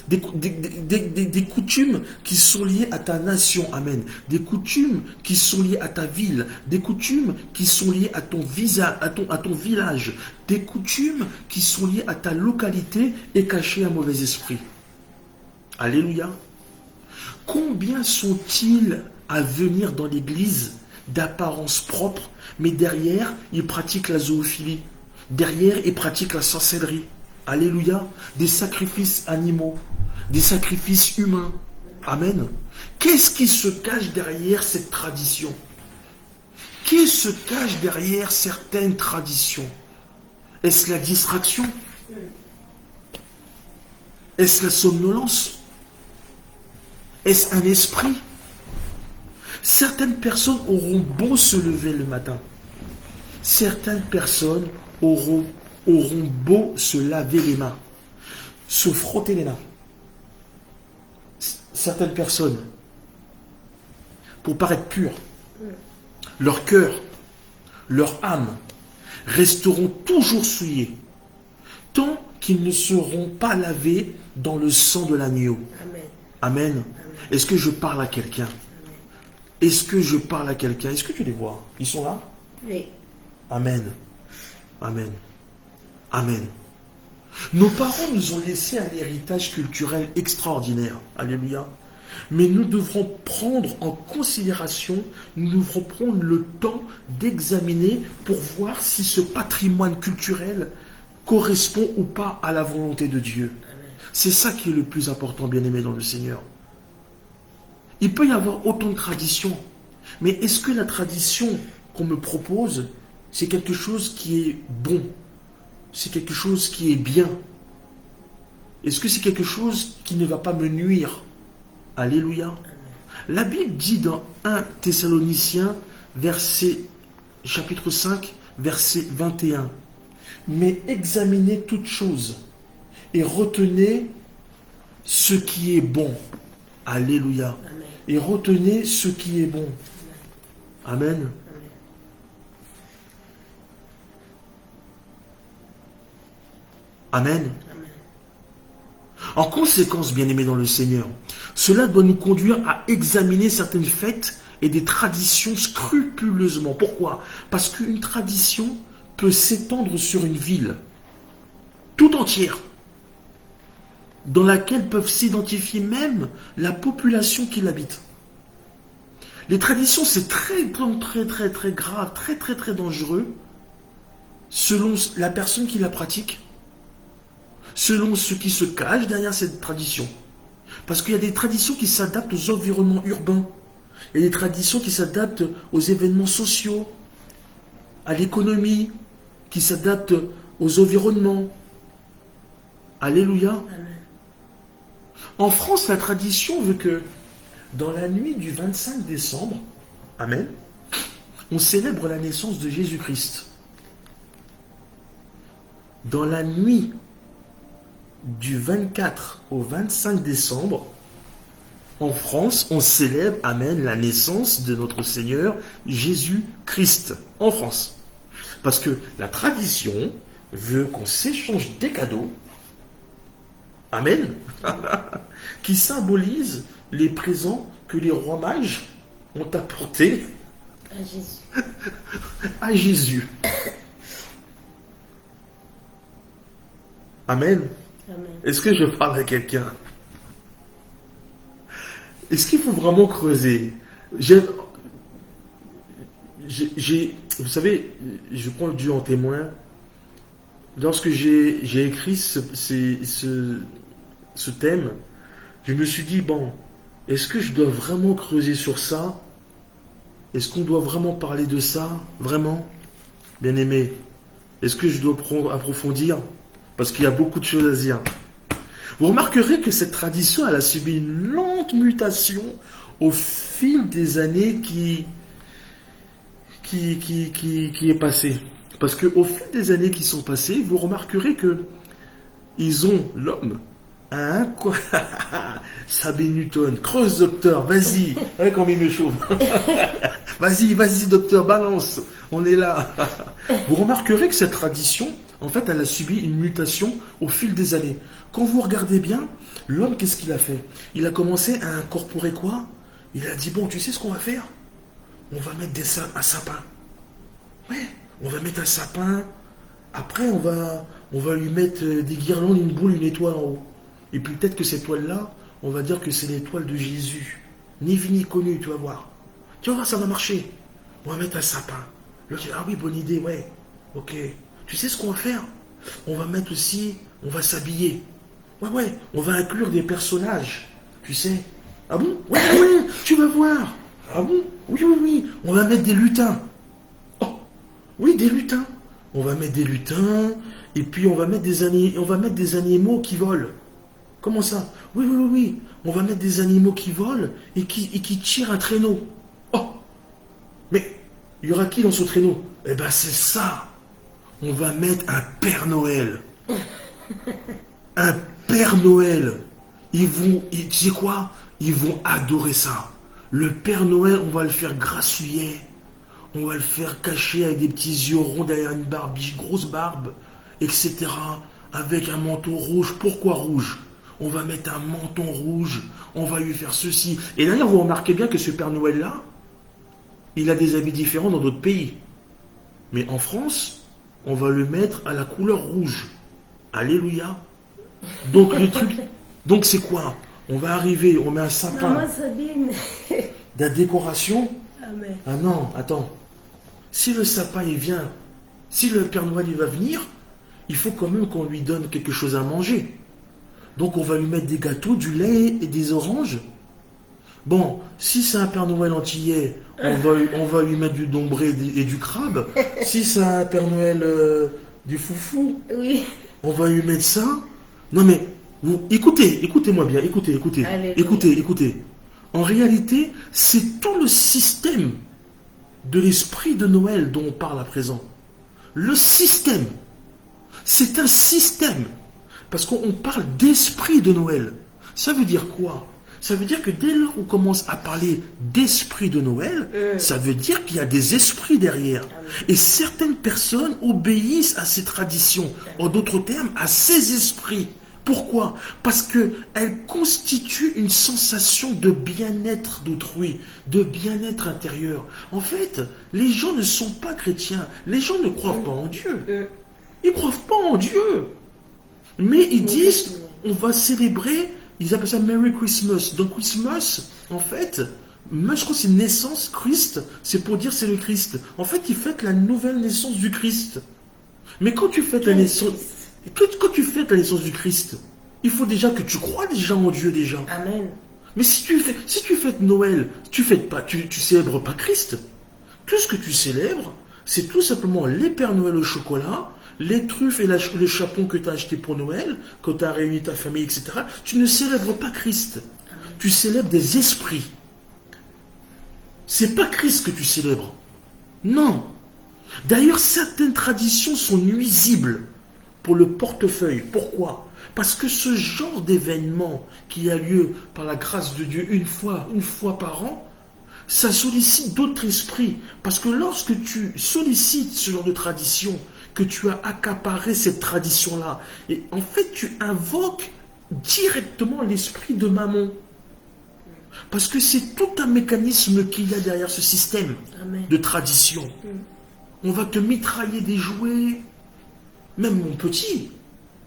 des coutumes qui sont liées à ta nation, amen. Des coutumes qui sont liées à ta ville, des coutumes qui sont liées à ton visa, à ton village, des coutumes qui sont liées à ta localité et cachées à mauvais esprit. Alléluia. Combien sont-ils à venir dans l'église d'apparence propre, mais derrière, ils pratiquent la zoophilie. Derrière, ils pratiquent la sorcellerie. Alléluia. Des sacrifices animaux, des sacrifices humains. Amen. Qu'est-ce qui se cache derrière cette tradition? Qui se cache derrière certaines traditions? Est-ce la distraction? Est-ce la somnolence? Est-ce un esprit? Certaines personnes auront beau se lever le matin. Certaines personnes auront beau se laver les mains, se frotter les mains. Certaines personnes, pour paraître pures, leur cœur, leur âme resteront toujours souillés, tant qu'ils ne seront pas lavés dans le sang de l'agneau. Amen. Amen. Est-ce que je parle à quelqu'un? Est-ce que je parle à quelqu'un? Est-ce que tu les vois? Ils sont là? Oui. Amen. Amen. Amen. Nos parents nous ont laissé un héritage culturel extraordinaire. Alléluia. Mais nous devrons prendre en considération, nous devrons prendre le temps d'examiner pour voir si ce patrimoine culturel correspond ou pas à la volonté de Dieu. C'est ça qui est le plus important, bien-aimé dans le Seigneur. Il peut y avoir autant de traditions, mais est-ce que la tradition qu'on me propose, c'est quelque chose qui est bon? C'est quelque chose qui est bien? Est-ce que c'est quelque chose qui ne va pas me nuire? Alléluia. La Bible dit dans 1 Thessaloniciens, chapitre 5, verset 21, « Mais examinez toutes choses et retenez ce qui est bon. » Alléluia. Et retenez ce qui est bon. Amen. Amen. En conséquence, bien-aimés dans le Seigneur, cela doit nous conduire à examiner certaines fêtes et des traditions scrupuleusement. Pourquoi? Parce qu'une tradition peut s'étendre sur une ville tout entière, dans laquelle peuvent s'identifier même la population qui l'habite. Les traditions, c'est très grave, très dangereux, selon la personne qui la pratique, selon ce qui se cache derrière cette tradition. Parce qu'il y a des traditions qui s'adaptent aux environnements urbains, il y a des traditions qui s'adaptent aux événements sociaux, à l'économie, qui s'adaptent aux environnements. Alléluia. Amen. En France, la tradition veut que dans la nuit du 25 décembre, amen, on célèbre la naissance de Jésus-Christ. Dans la nuit du 24 au 25 décembre, en France, on célèbre, amen, la naissance de notre Seigneur Jésus-Christ. En France. Parce que la tradition veut qu'on s'échange des cadeaux, amen, qui symbolisent les présents que les rois mages ont apportés à Jésus. À Jésus. Amen. Amen. Est-ce que je parle à quelqu'un? Est-ce qu'il faut vraiment creuser? Vous savez, je prends Dieu en témoin. Lorsque j'ai écrit ce thème, je me suis dit, bon, est-ce que je dois vraiment creuser sur ça? Est-ce qu'on doit vraiment parler de ça? Vraiment? Bien-aimé, est-ce que je dois approfondir? Parce qu'il y a beaucoup de choses à dire. Vous remarquerez que cette tradition, elle a subi une lente mutation au fil des années qui est passée. Parce qu'au fil des années qui sont passées, vous remarquerez que l'homme, hein, quoi, Sabé Newton, creuse docteur, vas-y, hein, comme il me chauffe. Vas-y docteur, balance, on est là. Vous remarquerez que cette tradition, En fait, elle a subi une mutation au fil des années. Quand vous regardez bien, l'homme, qu'est-ce qu'il a fait? Il a commencé à incorporer quoi? Il a dit, bon, tu sais ce qu'on va faire? On va mettre un sapin. Ouais, on va mettre un sapin. Après, on va lui mettre des guirlandes, une boule, une étoile en haut. Et puis peut-être que cette étoile-là, on va dire que c'est l'étoile de Jésus. Ni vu ni connu, tu vas voir. Tu vas voir, ça va marcher. On va mettre un sapin. L'autre dit, ah oui, bonne idée, ouais. Ok. Tu sais ce qu'on va faire? On va mettre aussi, on va s'habiller. Ouais, on va inclure des personnages. Tu sais? Ah bon? Ouais, tu vas voir. Ah bon? Oui. On va mettre des lutins. Oh, oui, des lutins. On va mettre des lutins, et puis on va mettre des animaux qui volent. Comment ça? Oui. On va mettre des animaux qui volent et qui tirent un traîneau. Oh! Mais il y aura qui dans ce traîneau? Eh ben c'est ça. On va mettre un Père Noël. Un Père Noël. Tu sais quoi? Ils vont adorer ça. Le Père Noël, on va le faire grassouillet. On va le faire cacher avec des petits yeux ronds derrière une grosse barbe, etc. Avec un manteau rouge. Pourquoi rouge? On va mettre un menton rouge. On va lui faire ceci. Et d'ailleurs, vous remarquez bien que ce Père Noël-là, il a des habits différents dans d'autres pays. Mais en France, on va le mettre à la couleur rouge. Alléluia. Donc le truc, donc c'est quoi? On va arriver, on met un sapin. Maman Sabine. De la décoration. Amen. Ah non, attends. Si le sapin il vient, si le Père Noël il va venir, il faut quand même qu'on lui donne quelque chose à manger. Donc on va lui mettre des gâteaux, du lait et des oranges. Bon, si c'est un Père Noël antillais, on va lui mettre du dombré et du crabe. Si c'est un Père Noël du foufou, Oui. on va lui mettre ça. Non mais, écoutez-moi bien, écoutez. En réalité, c'est tout le système de l'esprit de Noël dont on parle à présent. Le système. C'est un système. Parce qu'on parle d'esprit de Noël. Ça veut dire quoi? Ça veut dire que dès lors qu'on commence à parler d'esprit de Noël, ça veut dire qu'il y a des esprits derrière. Et certaines personnes obéissent à ces traditions. En d'autres termes, à ces esprits. Pourquoi? Parce qu'elles constituent une sensation de bien-être d'autrui, de bien-être intérieur. En fait, les gens ne sont pas chrétiens. Les gens ne croient pas en Dieu. Ils ne croient pas en Dieu. Mais ils disent, on va célébrer, ils appellent ça Merry Christmas. Donc Christmas, en fait, moi je crois que c'est naissance, Christ, c'est pour dire c'est le Christ. En fait, ils fêtent la nouvelle naissance du Christ. Mais quand tu fêtes la naissance... Quand tu fêtes la naissance du Christ, il faut déjà que tu crois déjà en Dieu déjà. Amen. Mais si tu fêtes Noël, tu célèbres pas Christ. Tout ce que tu célèbres, c'est tout simplement les Pères Noël au chocolat, les truffes et le chapon que tu as acheté pour Noël, quand tu as réuni ta famille, etc. Tu ne célèbres pas Christ. Tu célèbres des esprits. C'est pas Christ que tu célèbres. Non. D'ailleurs, certaines traditions sont nuisibles pour le portefeuille. Pourquoi? Parce que ce genre d'événement qui a lieu par la grâce de Dieu une fois par an, ça sollicite d'autres esprits. Parce que lorsque tu sollicites ce genre de tradition, que tu as accaparé cette tradition-là, et en fait tu invoques directement l'esprit de Mammon. Parce que c'est tout un mécanisme qu'il y a derrière ce système de tradition. On va te mitrailler des jouets. Même mon petit,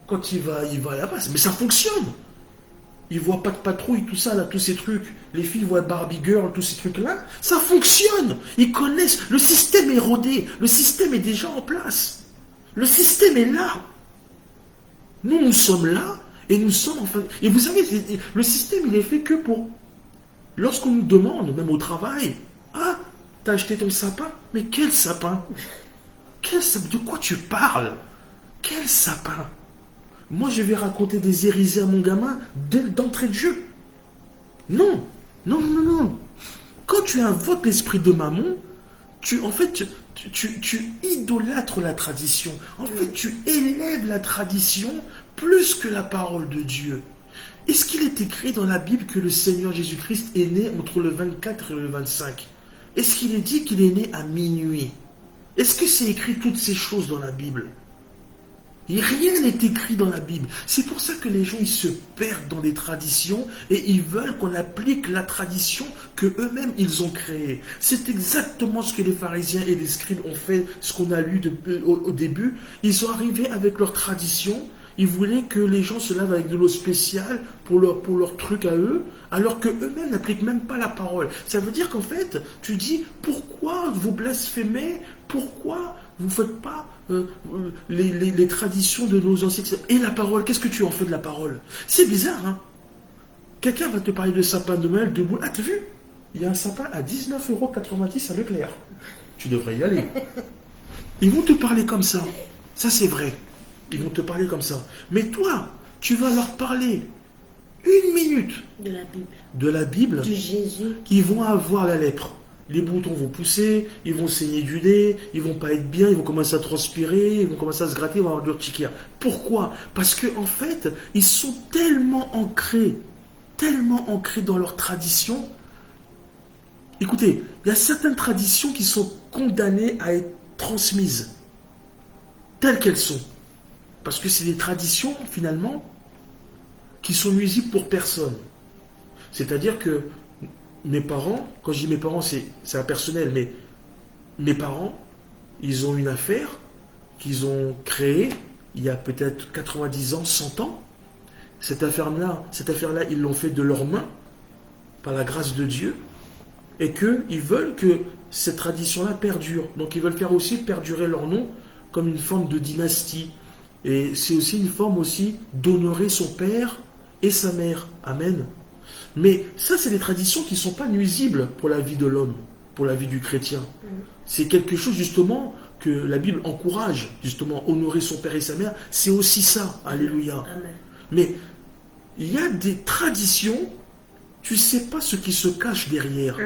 quand il va là-bas, mais ça fonctionne. Il voit pas de patrouille, tout ça, là, tous ces trucs. Les filles voient Barbie Girl, tous ces trucs-là. Ça fonctionne. Ils connaissent. Le système est rodé. Le système est déjà en place. Le système est là. Nous sommes là et nous sommes enfin. Et vous savez, le système, il est fait que pour. Lorsqu'on nous demande, même au travail, ah, t'as acheté ton sapin? Mais quel sapin? De quoi tu parles? Quel sapin? Moi, je vais raconter des hérésies à mon gamin d'entrée de jeu. Non. Quand tu invoques l'esprit de Mammon, tu idolâtres la tradition. En fait, tu élèves la tradition plus que la parole de Dieu. Est-ce qu'il est écrit dans la Bible que le Seigneur Jésus-Christ est né entre le 24 et le 25? Est-ce qu'il est dit qu'il est né à minuit? Est-ce que c'est écrit toutes ces choses dans la Bible? Et rien n'est écrit dans la Bible. C'est pour ça que les gens ils se perdent dans les traditions et ils veulent qu'on applique la tradition que eux-mêmes ils ont créée. C'est exactement ce que les pharisiens et les scribes ont fait, ce qu'on a lu au début. Ils sont arrivés avec leur tradition. Ils voulaient que les gens se lavent avec de l'eau spéciale pour leur truc à eux, alors que eux-mêmes n'appliquent même pas la parole. Ça veut dire qu'en fait, tu dis, pourquoi vous blasphémez? Pourquoi vous ne faites pas les traditions de nos anciens? Et la parole, qu'est-ce que tu en fais de la parole? C'est bizarre, hein? Quelqu'un va te parler de sapin de Noël, de boule. Ah, t'as vu? Il y a un sapin à 19,90 € à Leclerc. Tu devrais y aller. Ils vont te parler comme ça. Ça, c'est vrai. Ils vont te parler comme ça. Mais toi, tu vas leur parler 1 minute De la Bible. de la Bible. Du Jésus. Ils vont avoir la lèpre. Les boutons vont pousser, ils vont saigner du nez, ils vont pas être bien, ils vont commencer à transpirer, ils vont commencer à se gratter, ils vont avoir de l'urticaire. Pourquoi? Parce que en fait, ils sont tellement ancrés dans leur tradition. Écoutez, il y a certaines traditions qui sont condamnées à être transmises, telles qu'elles sont. Parce que c'est des traditions, finalement, qui sont nuisibles pour personne. C'est-à-dire que mes parents, quand je dis mes parents, c'est impersonnel, mais mes parents, ils ont une affaire qu'ils ont créée il y a peut-être 90 ans, 100 ans. Cette affaire-là, ils l'ont fait de leurs mains, par la grâce de Dieu, et qu'ils veulent que cette tradition-là perdure. Donc ils veulent faire aussi perdurer leur nom comme une forme de dynastie. Et c'est aussi une forme aussi d'honorer son père et sa mère. Amen. Mais ça, c'est des traditions qui ne sont pas nuisibles pour la vie de l'homme, pour la vie du chrétien. C'est quelque chose justement que la Bible encourage, justement, honorer son père et sa mère. C'est aussi ça. Alléluia. Amen. Mais il y a des traditions, tu ne sais pas ce qui se cache derrière.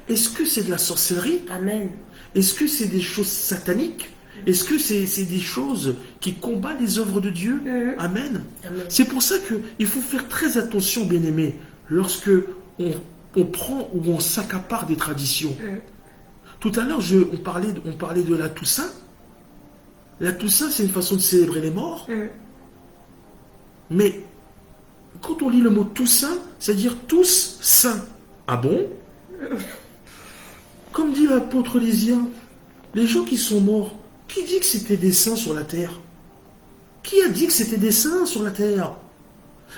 Est-ce que c'est de la sorcellerie? Amen. Est-ce que c'est des choses sataniques? Est-ce que c'est des choses qui combattent les œuvres de Dieu? Amen. Amen. C'est pour ça qu'il faut faire très attention, bien-aimés, lorsque on prend ou on s'accapare des traditions. Tout à l'heure, on parlait de la Toussaint. La Toussaint, c'est une façon de célébrer les morts. Mais quand on lit le mot Toussaint, c'est-à-dire tous saints. Ah bon? Comme dit l'apôtre Lysien, les gens qui sont morts, qui dit que c'était des saints sur la terre? Qui a dit que c'était des saints sur la terre?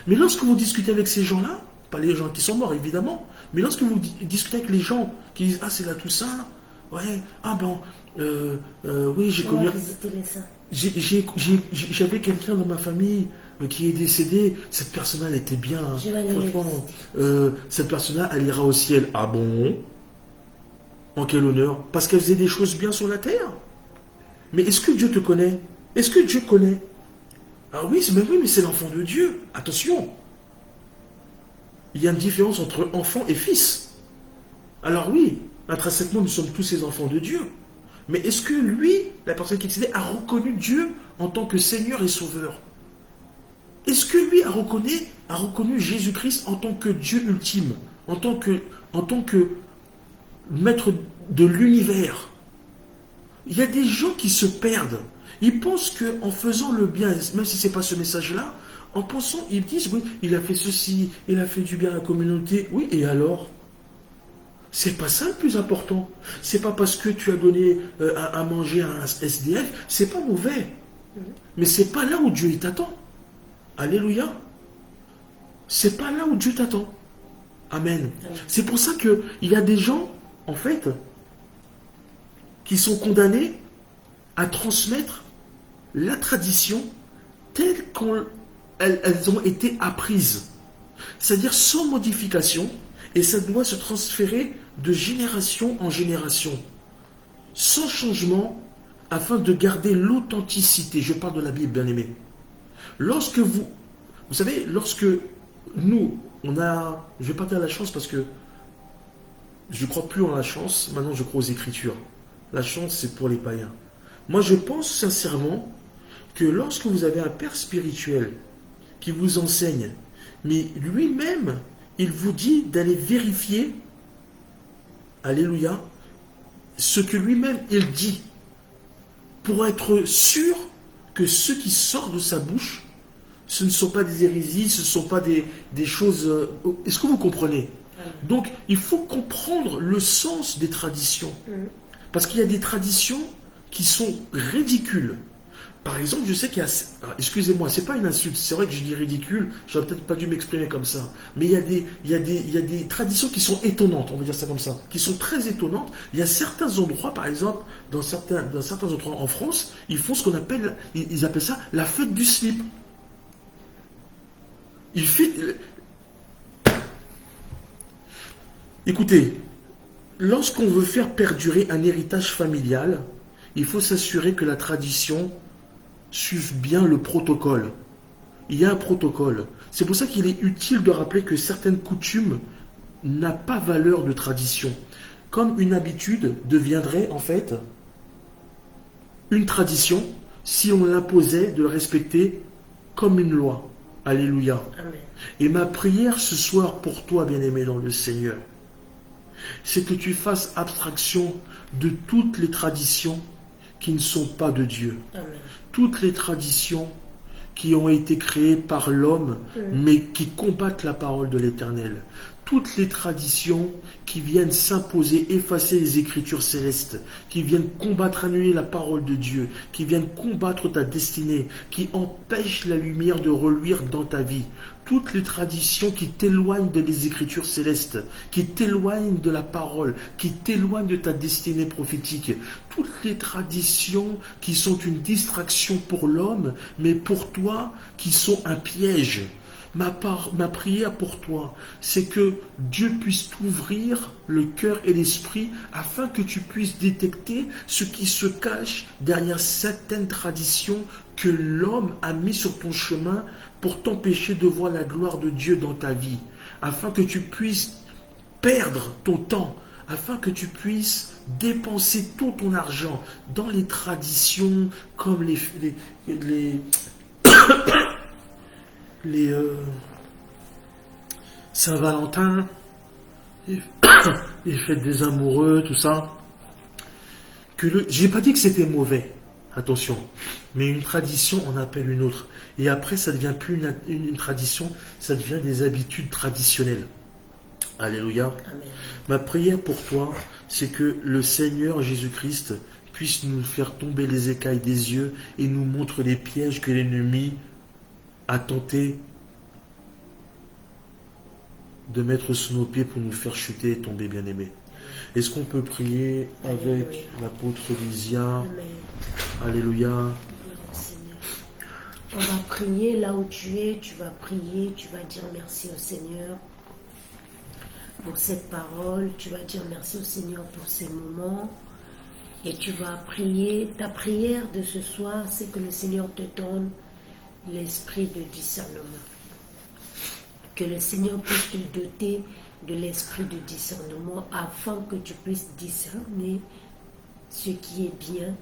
Mais lorsque vous discutez avec ces gens-là, pas les gens qui sont morts évidemment, mais lorsque vous discutez avec les gens qui disent « Ah, c'est la Toussaint, ouais, ah bon, oui, j'ai connu... » J'avais quelqu'un dans ma famille qui est décédé, cette personne-là, elle était bien, franchement, cette personne-là, elle ira au ciel. Ah bon? En quel honneur? Parce qu'elle faisait des choses bien sur la terre. Mais est-ce que Dieu te connaît? Est-ce que Dieu connaît? Ah oui, mais c'est l'enfant de Dieu. Attention. Il y a une différence entre enfant et fils. Alors oui, intrinsèquement, nous sommes tous ces enfants de Dieu. Mais est-ce que lui, la personne qui est décédée, a reconnu Dieu en tant que Seigneur et Sauveur? Est-ce que lui a reconnu Jésus-Christ en tant que Dieu ultime, en tant que maître de l'univers? Il y a des gens qui se perdent. Ils pensent qu'en faisant le bien, même si ce n'est pas ce message-là, en pensant, ils disent, oui, il a fait ceci, il a fait du bien à la communauté. Oui, et alors? C'est pas ça le plus important. C'est pas parce que tu as donné à manger à un SDF, c'est pas mauvais. Mais c'est pas là où Dieu t'attend. Alléluia. C'est pas là où Dieu t'attend. Amen. C'est pour ça qu'il y a des gens, en fait, qui sont condamnés à transmettre la tradition telle qu'elles ont été apprises. C'est-à-dire sans modification, et ça doit se transférer de génération en génération, sans changement, afin de garder l'authenticité. Je parle de la Bible, bien aimé. Lorsque vous savez, lorsque nous, je ne vais pas dire la chance parce que je ne crois plus en la chance, maintenant je crois aux Écritures. La chance, c'est pour les païens. Moi, je pense sincèrement que lorsque vous avez un père spirituel qui vous enseigne, mais lui-même, il vous dit d'aller vérifier, alléluia, ce que lui-même, il dit, pour être sûr que ce qui sort de sa bouche, ce ne sont pas des hérésies, ce ne sont pas des choses... Est-ce que vous comprenez? Donc, il faut comprendre le sens des traditions. Parce qu'il y a des traditions qui sont ridicules. Par exemple, je sais qu'il y a... Excusez-moi, c'est pas une insulte, c'est vrai que je dis ridicule, j'aurais peut-être pas dû m'exprimer comme ça. Mais il y a des traditions qui sont étonnantes, on va dire ça comme ça, qui sont très étonnantes. Il y a certains endroits, par exemple, dans certains endroits en France, ils font ce qu'on appelle, ils appellent ça la fête du slip. Écoutez, lorsqu'on veut faire perdurer un héritage familial, il faut s'assurer que la tradition suive bien le protocole. Il y a un protocole. C'est pour ça qu'il est utile de rappeler que certaines coutumes n'ont pas valeur de tradition. Comme une habitude deviendrait en fait une tradition si on l'imposait de le respecter comme une loi. Alléluia. Amen. Et ma prière ce soir pour toi, bien-aimé dans le Seigneur, c'est que tu fasses abstraction de toutes les traditions qui ne sont pas de Dieu. Amen. Toutes les traditions qui ont été créées par l'homme, mais qui combattent la parole de l'Éternel. Toutes les traditions qui viennent s'imposer, effacer les Écritures célestes, qui viennent combattre, annuler la parole de Dieu, qui viennent combattre ta destinée, qui empêchent la lumière de reluire dans ta vie. Toutes les traditions qui t'éloignent des Écritures célestes, qui t'éloignent de la parole, qui t'éloignent de ta destinée prophétique. Toutes les traditions qui sont une distraction pour l'homme, mais pour toi, qui sont un piège. Ma prière pour toi, c'est que Dieu puisse t'ouvrir le cœur et l'esprit afin que tu puisses détecter ce qui se cache derrière certaines traditions que l'homme a mis sur ton chemin pour t'empêcher de voir la gloire de Dieu dans ta vie, afin que tu puisses perdre ton temps, afin que tu puisses dépenser tout ton argent dans les traditions comme les Saint-Valentin, les fêtes des amoureux, tout ça. J'ai pas dit que c'était mauvais, attention, mais une tradition en appelle une autre. Et après, ça devient plus une tradition, ça devient des habitudes traditionnelles. Alléluia. Amen. Ma prière pour toi, c'est que le Seigneur Jésus-Christ puisse nous faire tomber les écailles des yeux et nous montre les pièges que l'ennemi a tenté de mettre sous nos pieds pour nous faire chuter et tomber, bien-aimés. Est-ce qu'on peut prier avec l'apôtre Lysia? Amen. Alléluia. Seigneur. On va prier là où tu es, tu vas prier, tu vas dire merci au Seigneur pour cette parole, tu vas dire merci au Seigneur pour ces moments et tu vas prier. Ta prière de ce soir, c'est que le Seigneur te donne l'esprit de discernement. Que le Seigneur puisse te doter de l'esprit de discernement afin que tu puisses discerner ce qui est bien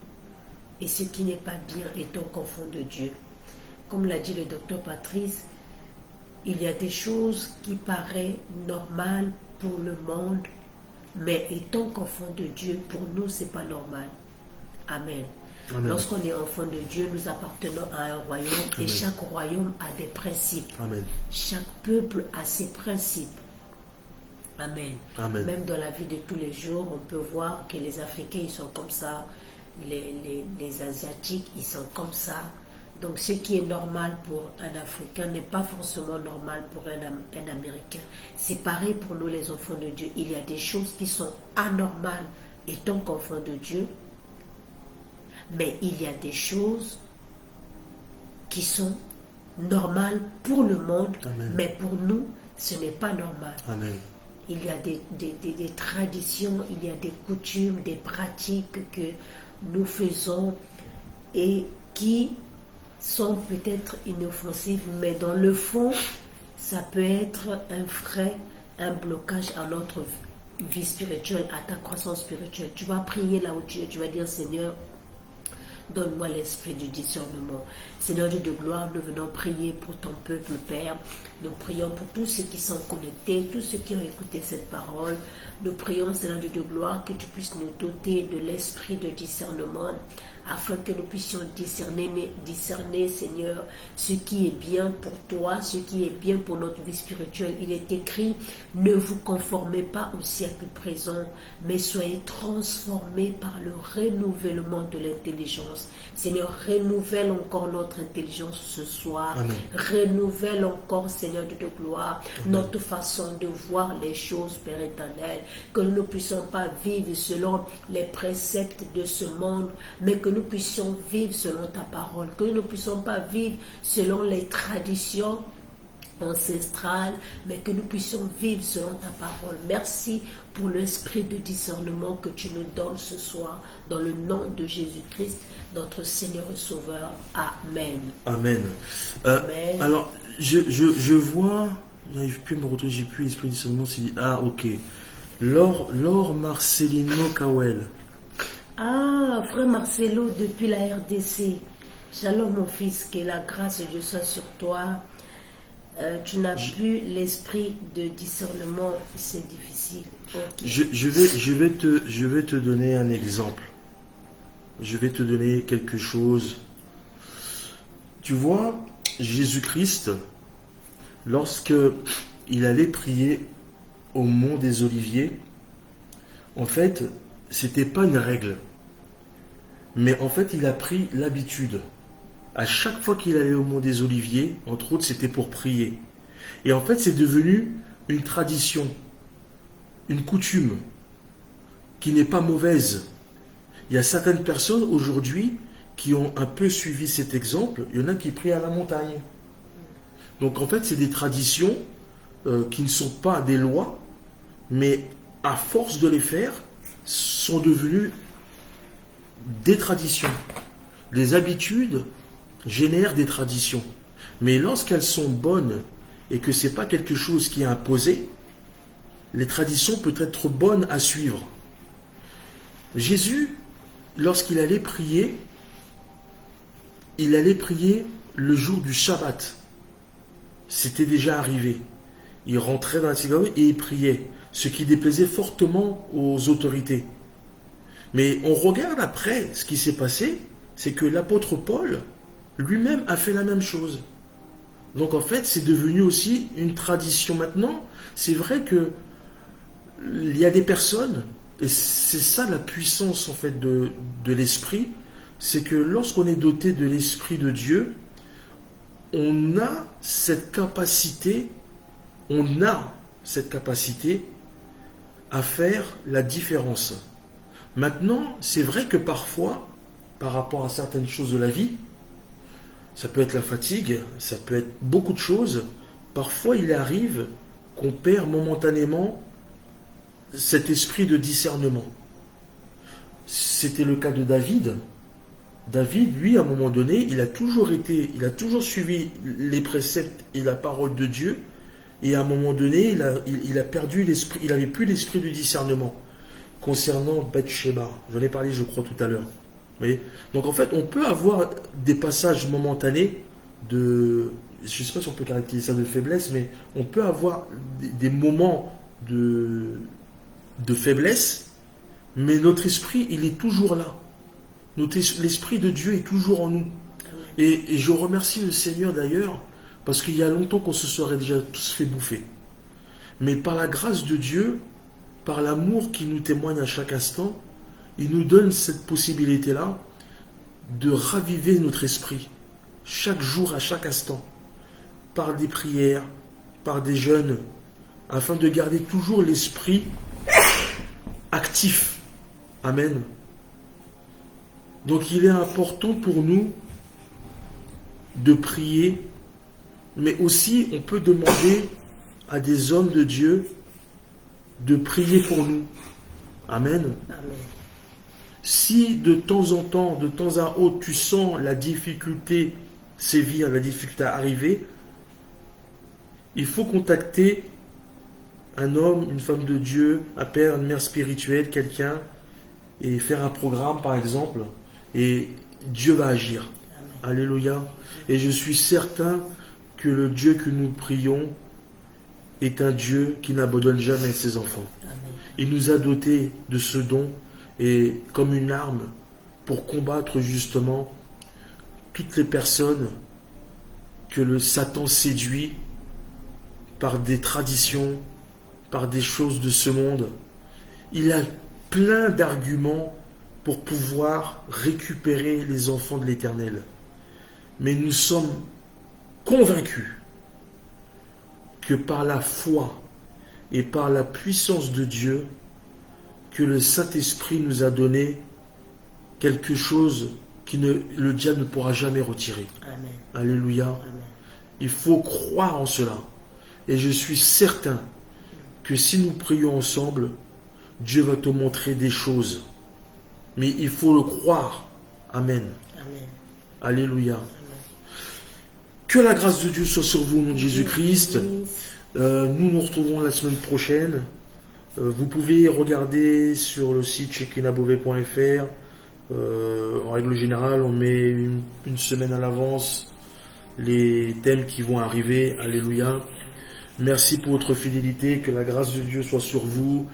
et ce qui n'est pas bien étant qu'enfant de Dieu. Comme l'a dit le docteur Patrice, il y a des choses qui paraissent normales pour le monde, mais étant qu'enfant de Dieu, pour nous, ce n'est pas normal. Amen. Amen. Lorsqu'on est enfant de Dieu, nous appartenons à un royaume. Amen. Et chaque royaume a des principes. Amen. Chaque peuple a ses principes. Amen. Amen. Même dans la vie de tous les jours, on peut voir que les Africains, ils sont comme ça. Les Asiatiques, ils sont comme ça. Donc ce qui est normal pour un Africain n'est pas forcément normal pour un Américain. C'est pareil pour nous les enfants de Dieu. Il y a des choses qui sont anormales étant qu'enfants de Dieu. Mais il y a des choses qui sont normales pour le monde, Amen. Mais pour nous, ce n'est pas normal. Amen. Il y a des traditions, il y a des coutumes, des pratiques que nous faisons et qui sont peut-être inoffensives, mais dans le fond, ça peut être un frein, un blocage à notre vie spirituelle, à ta croissance spirituelle. Tu vas prier là où tu es, tu vas dire Seigneur, donne-moi l'esprit du discernement. Seigneur Dieu de gloire, nous venons prier pour ton peuple, Père. Nous prions pour tous ceux qui sont connectés, tous ceux qui ont écouté cette parole. Nous prions, Seigneur Dieu de gloire, que tu puisses nous doter de l'esprit de discernement, afin que nous puissions discerner, Seigneur, ce qui est bien pour toi, ce qui est bien pour notre vie spirituelle. Il est écrit, ne vous conformez pas au siècle présent, mais soyez transformés par le renouvellement de l'intelligence. Seigneur, renouvelle encore notre intelligence ce soir. Amen. Renouvelle encore, Seigneur de gloire, Amen. notre façon de voir les choses, Père éternel. Que nous ne puissions pas vivre selon les préceptes de ce monde, mais que nous puissions vivre selon ta parole. Que nous ne puissions pas vivre selon les traditions ancestrale, mais que nous puissions vivre selon ta parole. Merci pour l'esprit de discernement que tu nous donnes ce soir, dans le nom de Jésus-Christ, notre Seigneur et Sauveur. Amen. Amen. Amen. Alors, je vois, j'arrive plus à me retrouver, j'ai plus l'esprit de discernement. Ah, ok. Laure Marcelino Cowell. Ah, frère Marcelo, depuis la RDC. Shalom mon fils, que la grâce de Dieu soit sur toi. Tu n'as plus l'esprit de discernement, c'est difficile. Okay. Je vais te donner un exemple. Je vais te donner quelque chose. Tu vois, Jésus-Christ, lorsque il allait prier au mont des Oliviers, en fait, c'était pas une règle. Mais en fait, il a pris l'habitude. À chaque fois qu'il allait au mont des Oliviers, entre autres, c'était pour prier. Et en fait, c'est devenu une tradition, une coutume, qui n'est pas mauvaise. Il y a certaines personnes aujourd'hui qui ont un peu suivi cet exemple. Il y en a qui prient à la montagne. Donc en fait, c'est des traditions qui ne sont pas des lois, mais à force de les faire, sont devenues des traditions. Les habitudes génèrent des traditions. Mais lorsqu'elles sont bonnes et que ce n'est pas quelque chose qui est imposé, les traditions peuvent être bonnes à suivre. Jésus, lorsqu'il allait prier le jour du Shabbat. C'était déjà arrivé. Il rentrait dans la synagogue et il priait, ce qui déplaisait fortement aux autorités. Mais on regarde après ce qui s'est passé, c'est que l'apôtre Paul lui-même a fait la même chose. Donc en fait, c'est devenu aussi une tradition maintenant. C'est vrai que il y a des personnes, et c'est ça la puissance en fait de l'esprit, c'est que lorsqu'on est doté de l'esprit de Dieu, on a cette capacité à faire la différence. Maintenant, c'est vrai que parfois, par rapport à certaines choses de la vie, ça peut être la fatigue, ça peut être beaucoup de choses. Parfois, il arrive qu'on perd momentanément cet esprit de discernement. C'était le cas de David. David, lui, à un moment donné, il a toujours suivi les préceptes et la parole de Dieu. Et à un moment donné, il a perdu l'esprit, il n'avait plus l'esprit du discernement. Concernant Bathsheba, j'en ai parlé, je crois, tout à l'heure. Donc en fait, on peut avoir des passages momentanés de, je ne sais pas si on peut caractériser ça de faiblesse, mais on peut avoir des moments de faiblesse, mais notre esprit, il est toujours là. L'esprit de Dieu est toujours en nous. Et je remercie le Seigneur d'ailleurs, parce qu'il y a longtemps qu'on se serait déjà tous fait bouffer. Mais par la grâce de Dieu, par l'amour qu'il nous témoigne à chaque instant, il nous donne cette possibilité-là de raviver notre esprit, chaque jour, à chaque instant, par des prières, par des jeûnes, afin de garder toujours l'esprit actif. Amen. Donc il est important pour nous de prier, mais aussi on peut demander à des hommes de Dieu de prier pour nous. Amen. Amen. Si de temps en temps, de temps à autre, tu sens la difficulté sévir, la difficulté arriver, il faut contacter un homme, une femme de Dieu, un père, une mère spirituelle, quelqu'un, et faire un programme par exemple, et Dieu va agir. Amen. Alléluia. Et je suis certain que le Dieu que nous prions est un Dieu qui n'abandonne jamais ses enfants. Amen. Il nous a dotés de ce don, et comme une arme pour combattre justement toutes les personnes que le Satan séduit par des traditions, par des choses de ce monde. Il a plein d'arguments pour pouvoir récupérer les enfants de l'Éternel. Mais nous sommes convaincus que par la foi et par la puissance de Dieu, que le Saint-Esprit nous a donné quelque chose le diable ne pourra jamais retirer. Amen. Alléluia. Amen. Il faut croire en cela. Et je suis certain que si nous prions ensemble, Dieu va te montrer des choses. Mais il faut le croire. Amen. Amen. Alléluia. Amen. Que la grâce de Dieu soit sur vous au nom de Jésus-Christ. Nous nous retrouvons la semaine prochaine. Vous pouvez regarder sur le site shekinahbovay.fr. En règle générale, on met une semaine à l'avance les thèmes qui vont arriver. Alléluia. Merci pour votre fidélité. Que la grâce de Dieu soit sur vous.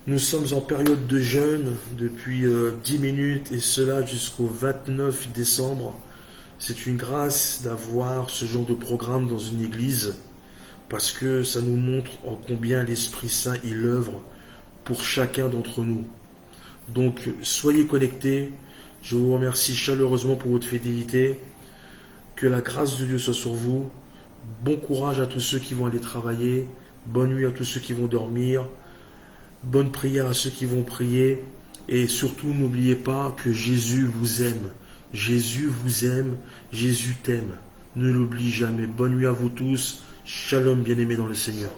Nous sommes en période de jeûne depuis 10 minutes et cela jusqu'au 29 décembre. C'est une grâce d'avoir ce genre de programme dans une église parce que ça nous montre en combien l'Esprit Saint il œuvre pour chacun d'entre nous. Donc, soyez connectés. Je vous remercie chaleureusement pour votre fidélité. Que la grâce de Dieu soit sur vous. Bon courage à tous ceux qui vont aller travailler. Bonne nuit à tous ceux qui vont dormir. Bonne prière à ceux qui vont prier. Et surtout, n'oubliez pas que Jésus vous aime. Jésus vous aime. Jésus t'aime. Ne l'oublie jamais. Bonne nuit à vous tous. Shalom, bien-aimés dans le Seigneur.